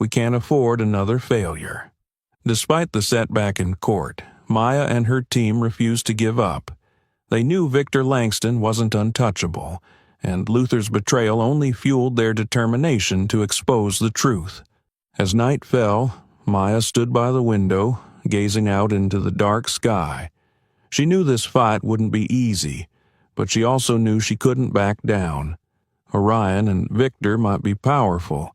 We can't afford another failure." Despite the setback in court, Maya and her team refused to give up. They knew Victor Langston wasn't untouchable, and Luther's betrayal only fueled their determination to expose the truth. As night fell, Maya stood by the window, gazing out into the dark sky. She knew this fight wouldn't be easy, but she also knew she couldn't back down. Orion and Victor might be powerful,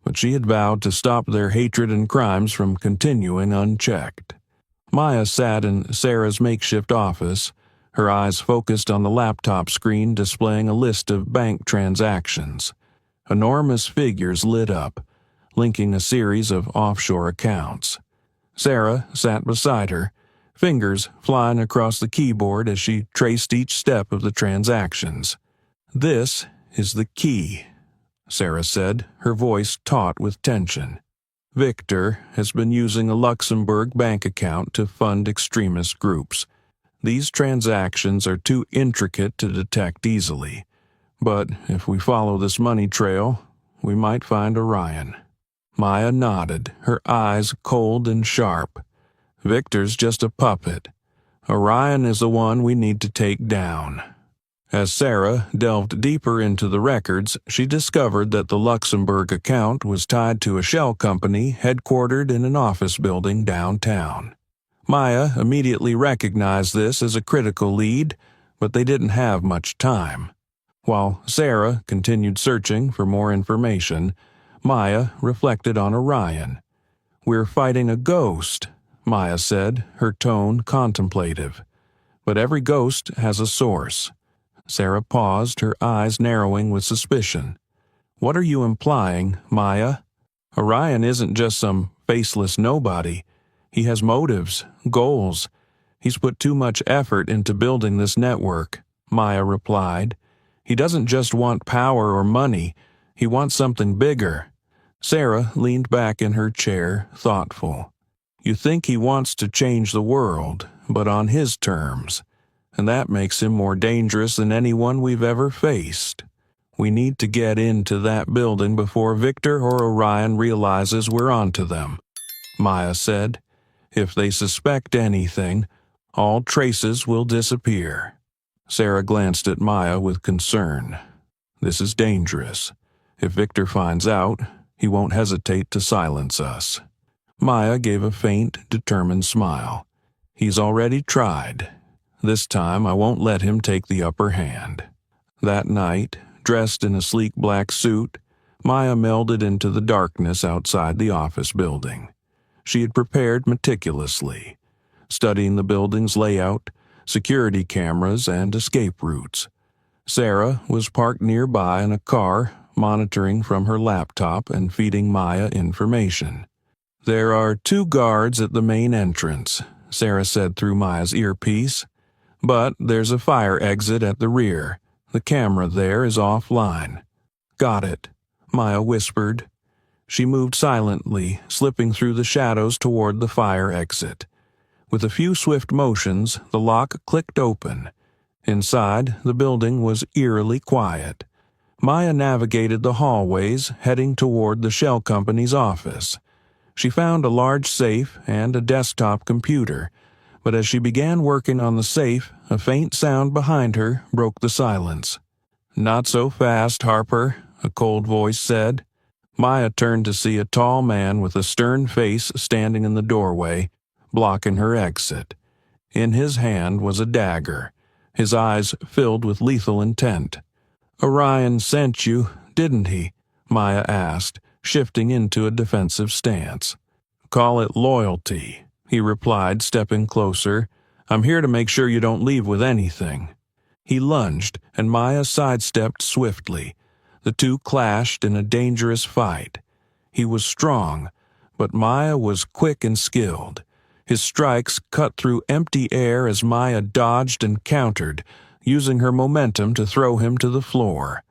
but she had vowed to stop their hatred and crimes from continuing unchecked. Maya sat in Sarah's makeshift office, her eyes focused on the laptop screen displaying a list of bank transactions. Enormous figures lit up, linking a series of offshore accounts. Sarah sat beside her, fingers flying across the keyboard as she traced each step of the transactions. "This is the key," Sarah said, her voice taut with tension. "Victor has been using a Luxembourg bank account to fund extremist groups. These transactions are too intricate to detect easily, but if we follow this money trail, we might find Orion." Maya nodded, her eyes cold and sharp. "Victor's just a puppet. Orion is the one we need to take down." As Sarah delved deeper into the records, she discovered that the Luxembourg account was tied to a shell company headquartered in an office building downtown. Maya immediately recognized this as a critical lead, but they didn't have much time. While Sarah continued searching for more information, Maya reflected on Orion. "We're fighting a ghost," Maya said, her tone contemplative. "But every ghost has a source." Sarah paused, her eyes narrowing with suspicion. What are you implying, Maya? Orion isn't just some faceless nobody. He has motives, goals. He's put too much effort into building this network, Maya replied. He doesn't just want power or money. He wants something bigger. Sarah leaned back in her chair, thoughtful. You think he wants to change the world, but on his terms. And that makes him more dangerous than anyone we've ever faced. We need to get into that building before Victor or Orion realizes we're onto them, Maya said. If they suspect anything, all traces will disappear. Sarah glanced at Maya with concern. This is dangerous. If Victor finds out, he won't hesitate to silence us. Maya gave a faint, determined smile. He's already tried. This time I won't let him take the upper hand. That night, dressed in a sleek black suit, Maya melded into the darkness outside the office building. She had prepared meticulously, studying the building's layout, security cameras, and escape routes. Sarah was parked nearby in a car, monitoring from her laptop and feeding Maya information. There are 2 guards at the main entrance, Sarah said through Maya's earpiece. But there's a fire exit at the rear. The camera there is offline. Got it, Maya whispered. She moved silently, slipping through the shadows toward the fire exit. With a few swift motions, the lock clicked open. Inside, the building was eerily quiet. Maya navigated the hallways, heading toward the shell company's office. She found a large safe and a desktop computer, but as she began working on the safe, a faint sound behind her broke the silence. Not so fast, Harper, a cold voice said. Maya turned to see a tall man with a stern face standing in the doorway, blocking her exit. In his hand was a dagger, his eyes filled with lethal intent. Orion sent you, didn't he? Maya asked, shifting into a defensive stance. Call it loyalty, he replied, stepping closer. I'm here to make sure you don't leave with anything. He lunged, and Maya sidestepped swiftly. The two clashed in a dangerous fight. He was strong, but Maya was quick and skilled. His strikes cut through empty air as Maya dodged and countered, using her momentum to throw him to the floor.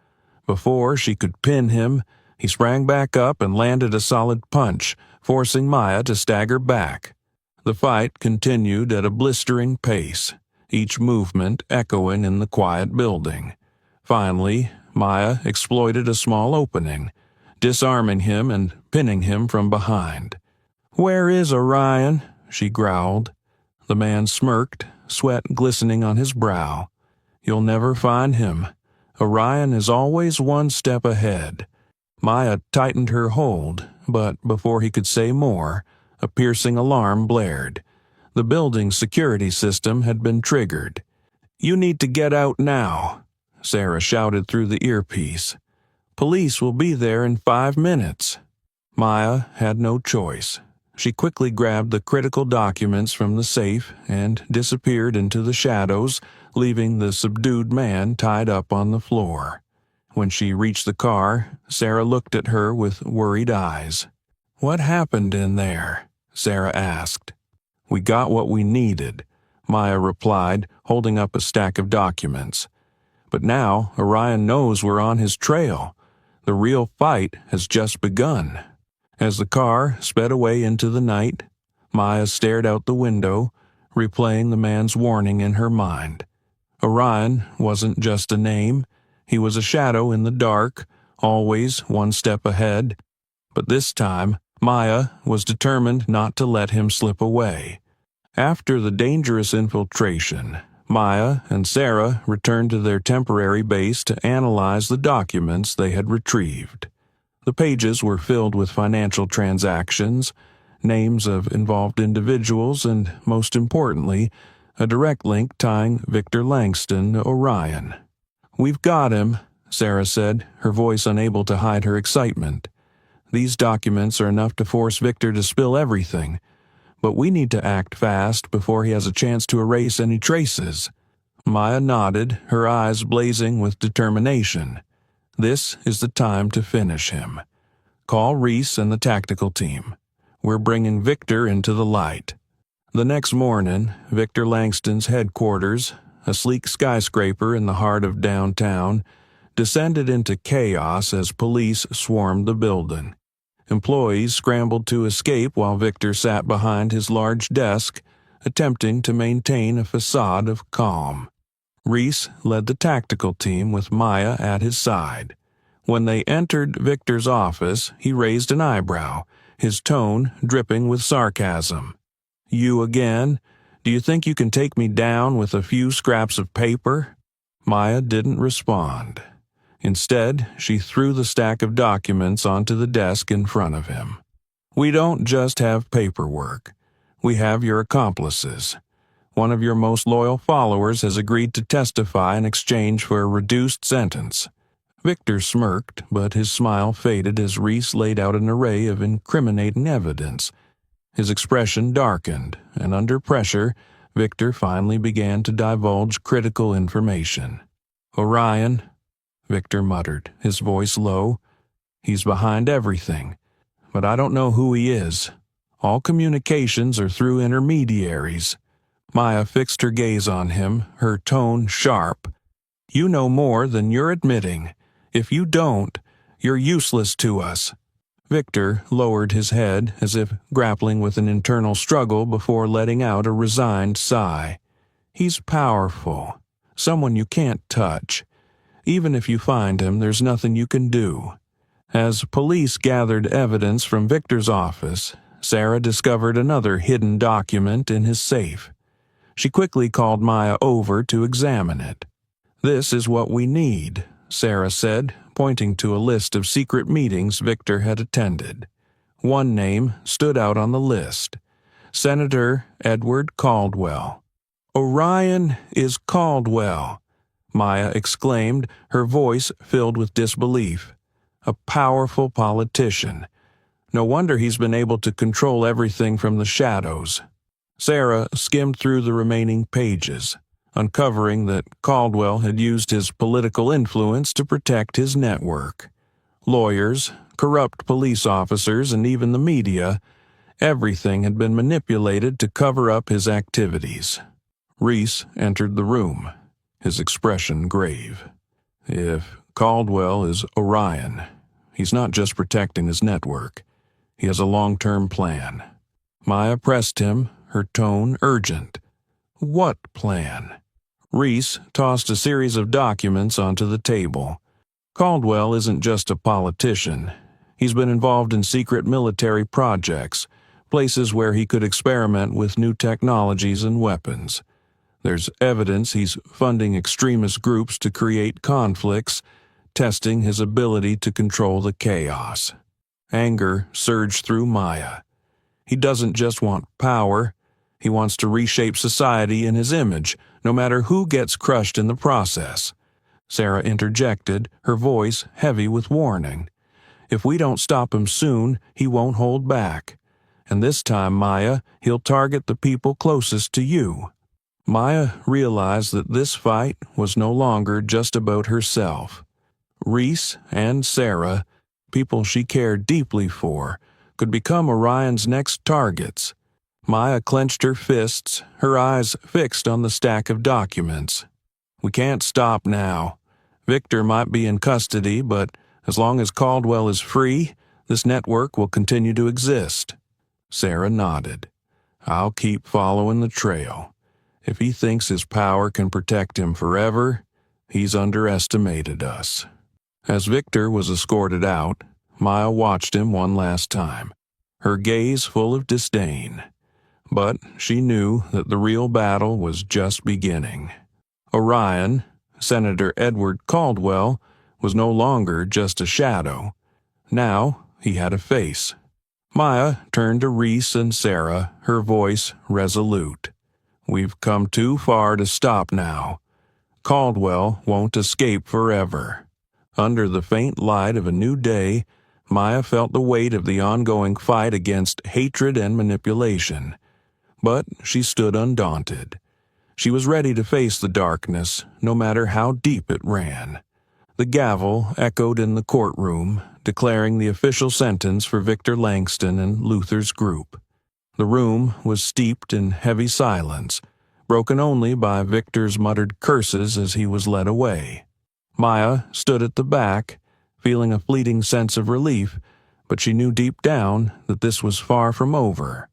Before she could pin him, he sprang back up and landed a solid punch, forcing Maya to stagger back. The fight continued at a blistering pace, each movement echoing in the quiet building. Finally, Maya exploited a small opening, disarming him and pinning him from behind. "Where is Orion?" she growled. The man smirked, sweat glistening on his brow. "You'll never find him. Orion is always one step ahead." Maya tightened her hold, but before he could say more, a piercing alarm blared. The building's security system had been triggered. "You need to get out now," Sarah shouted through the earpiece. "Police will be there in 5 minutes." Maya had no choice. She quickly grabbed the critical documents from the safe and disappeared into the shadows, leaving the subdued man tied up on the floor. When she reached the car, Sarah looked at her with worried eyes. "What happened in there?" Sarah asked. "We got what we needed," Maya replied, holding up a stack of documents. "But now Orion knows we're on his trail. The real fight has just begun." As the car sped away into the night, Maya stared out the window, replaying the man's warning in her mind. Orion wasn't just a name. He was a shadow in the dark, always one step ahead. But this time, Maya was determined not to let him slip away. After the dangerous infiltration, Maya and Sarah returned to their temporary base to analyze the documents they had retrieved. The pages were filled with financial transactions, names of involved individuals, and, most importantly, a direct link tying Victor Langston to Orion. "We've got him," Sarah said, her voice unable to hide her excitement. "These documents are enough to force Victor to spill everything, but we need to act fast before he has a chance to erase any traces." Maya nodded, her eyes blazing with determination. This is the time to finish him. Call Reese and the tactical team. We're bringing Victor into the light." The next morning, Victor Langston's headquarters, a sleek skyscraper in the heart of downtown, descended into chaos as police swarmed the building. Employees scrambled to escape while Victor sat behind his large desk, attempting to maintain a facade of calm. Reese led the tactical team with Maya at his side. When they entered Victor's office, he raised an eyebrow, his tone dripping with sarcasm. "You again? Do you think you can take me down with a few scraps of paper?" Maya didn't respond. Instead, she threw the stack of documents onto the desk in front of him. "We don't just have paperwork. We have your accomplices. One of your most loyal followers has agreed to testify in exchange for a reduced sentence." Victor smirked, but his smile faded as Reese laid out an array of incriminating evidence. His expression darkened, and under pressure, Victor finally began to divulge critical information. "Orion," Victor muttered, his voice low. "He's behind everything, but I don't know who he is. All communications are through intermediaries." Maya fixed her gaze on him, her tone sharp. "You know more than you're admitting. If you don't, you're useless to us." Victor lowered his head as if grappling with an internal struggle before letting out a resigned sigh. "He's powerful, someone you can't touch. Even if you find him, there's nothing you can do." As police gathered evidence from Victor's office, Sarah discovered another hidden document in his safe. She quickly called Maya over to examine it. "This is what we need," Sarah said, pointing to a list of secret meetings Victor had attended. One name stood out on the list: Senator Edward Caldwell. "Orion is Caldwell," Maya exclaimed, her voice filled with disbelief. "A powerful politician. No wonder he's been able to control everything from the shadows." Sarah skimmed through the remaining pages, uncovering that Caldwell had used his political influence to protect his network. Lawyers, corrupt police officers, and even the media, everything had been manipulated to cover up his activities. Reese entered the room, his expression grave. "If Caldwell is Orion, he's not just protecting his network. He has a long-term plan." Maya pressed him, her tone urgent. "What plan?" Reese tossed a series of documents onto the table. "Caldwell isn't just a politician. He's been involved in secret military projects, places where he could experiment with new technologies and weapons. There's evidence he's funding extremist groups to create conflicts, testing his ability to control the chaos." Anger surged through Maya. He doesn't just want power. He wants to reshape society in his image, no matter who gets crushed in the process. Sarah interjected, her voice heavy with warning. "If we don't stop him soon, he won't hold back. And this time, Maya, he'll target the people closest to you." Maya realized that this fight was no longer just about herself. Reese and Sarah, people she cared deeply for, could become Orion's next targets. Maya clenched her fists, her eyes fixed on the stack of documents. "We can't stop now. Victor might be in custody, but as long as Caldwell is free, this network will continue to exist." Sarah nodded. "I'll keep following the trail. If he thinks his power can protect him forever, he's underestimated us." As Victor was escorted out, Maya watched him one last time, her gaze full of disdain. But she knew that the real battle was just beginning. Orion, Senator Edward Caldwell, was no longer just a shadow. Now he had a face. Maya turned to Reese and Sarah, her voice resolute. "We've come too far to stop now. Caldwell won't escape forever." Under the faint light of a new day, Maya felt the weight of the ongoing fight against hatred and manipulation. But she stood undaunted. She was ready to face the darkness, no matter how deep it ran. The gavel echoed in the courtroom, declaring the official sentence for Victor Langston and Luther's group. The room was steeped in heavy silence, broken only by Victor's muttered curses as he was led away. Maya stood at the back, feeling a fleeting sense of relief, but she knew deep down that this was far from over.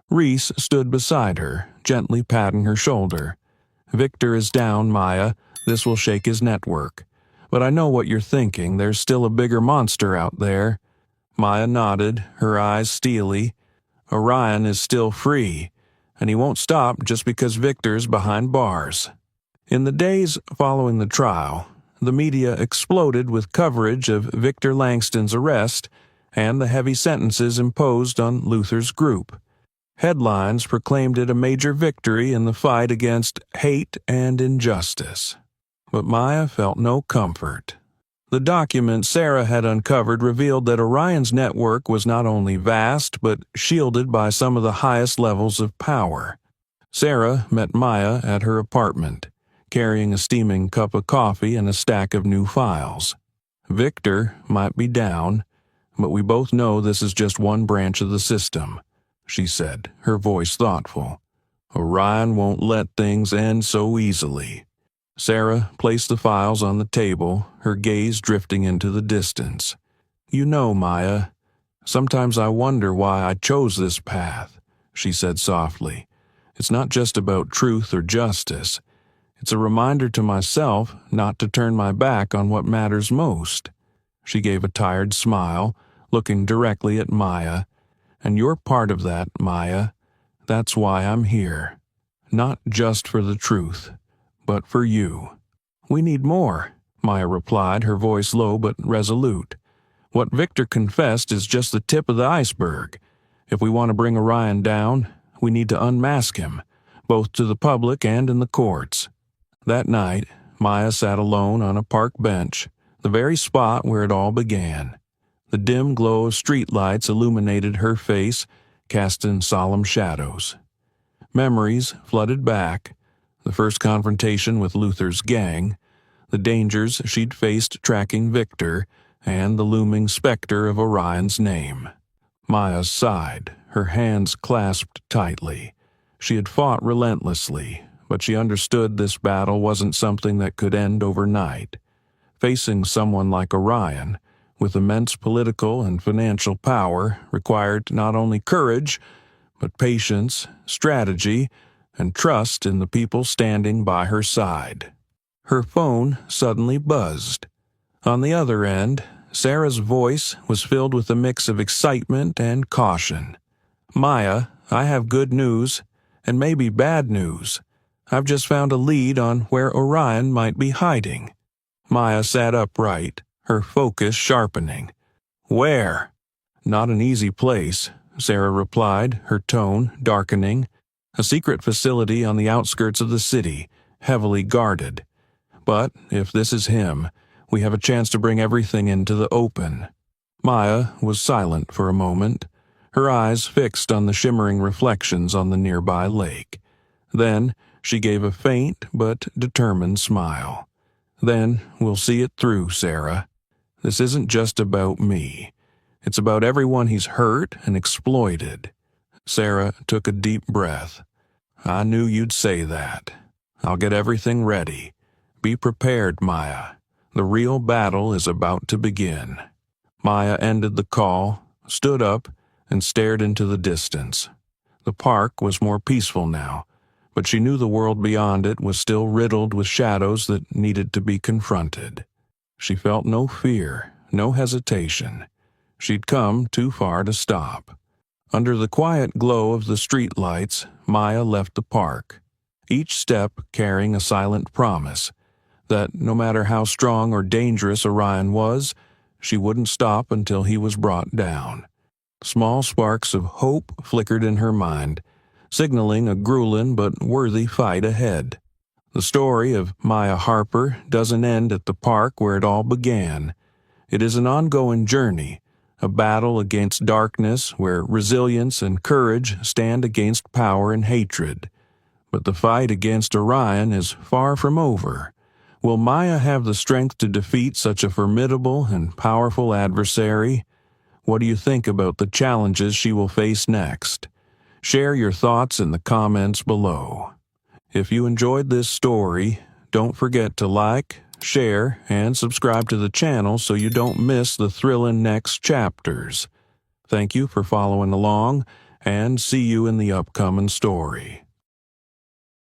Reese stood beside her, gently patting her shoulder. "Victor is down, Maya. This will shake his network. But I know what you're thinking. There's still a bigger monster out there." Maya nodded, her eyes steely. "Orion is still free, and he won't stop just because Victor's behind bars." In the days following the trial, the media exploded with coverage of Victor Langston's arrest and the heavy sentences imposed on Luther's group. Headlines proclaimed it a major victory in the fight against hate and injustice. But Maya felt no comfort. The document Sarah had uncovered revealed that Orion's network was not only vast, but shielded by some of the highest levels of power. Sarah met Maya at her apartment, carrying a steaming cup of coffee and a stack of new files. "Victor might be down, but we both know this is just one branch of the system," she said, her voice thoughtful. "Orion won't let things end so easily." Sarah placed the files on the table, her gaze drifting into the distance. "You know, Maya, sometimes I wonder why I chose this path," she said softly. "It's not just about truth or justice. It's a reminder to myself not to turn my back on what matters most." She gave a tired smile, looking directly at Maya. "And you're part of that, Maya. That's why I'm here. Not just for the truth, but for you." "We need more," Maya replied, her voice low but resolute. "What Victor confessed is just the tip of the iceberg. If we want to bring Orion down, we need to unmask him, both to the public and in the courts." That night, Maya sat alone on a park bench, the very spot where it all began. The dim glow of streetlights illuminated her face, casting solemn shadows. Memories flooded back: the first confrontation with Luther's gang, the dangers she'd faced tracking Victor, and the looming specter of Orion's name. Maya sighed, her hands clasped tightly. She had fought relentlessly, but she understood this battle wasn't something that could end overnight. Facing someone like Orion, with immense political and financial power, required not only courage, but patience, strategy, and trust in the people standing by her side. Her phone suddenly buzzed. On the other end, Sarah's voice was filled with a mix of excitement and caution. "Maya, I have good news, and maybe bad news. I've just found a lead on where Orion might be hiding." Maya sat upright, her focus sharpening. "Where?" "Not an easy place," Sarah replied, her tone darkening. "A secret facility on the outskirts of the city, heavily guarded. But if this is him, we have a chance to bring everything into the open." Maya was silent for a moment, her eyes fixed on the shimmering reflections on the nearby lake. Then she gave a faint but determined smile. "Then we'll see it through, Sarah. This isn't just about me. It's about everyone he's hurt and exploited." Sarah took a deep breath. "I knew you'd say that. I'll get everything ready. Be prepared, Maya. The real battle is about to begin." Maya ended the call, stood up, and stared into the distance. The park was more peaceful now, but she knew the world beyond it was still riddled with shadows that needed to be confronted. She felt no fear, no hesitation. She'd come too far to stop. Under the quiet glow of the streetlights, Maya left the park, each step carrying a silent promise that no matter how strong or dangerous Orion was, she wouldn't stop until he was brought down. Small sparks of hope flickered in her mind, signaling a grueling but worthy fight ahead. The story of Maya Harper doesn't end at the park where it all began. It is an ongoing journey, a battle against darkness where resilience and courage stand against power and hatred. But the fight against Orion is far from over. Will Maya have the strength to defeat such a formidable and powerful adversary? What do you think about the challenges she will face next? Share your thoughts in the comments below. If you enjoyed this story, don't forget to like, share, and subscribe to the channel so you don't miss the thrilling next chapters. Thank you for following along, and see you in the upcoming story.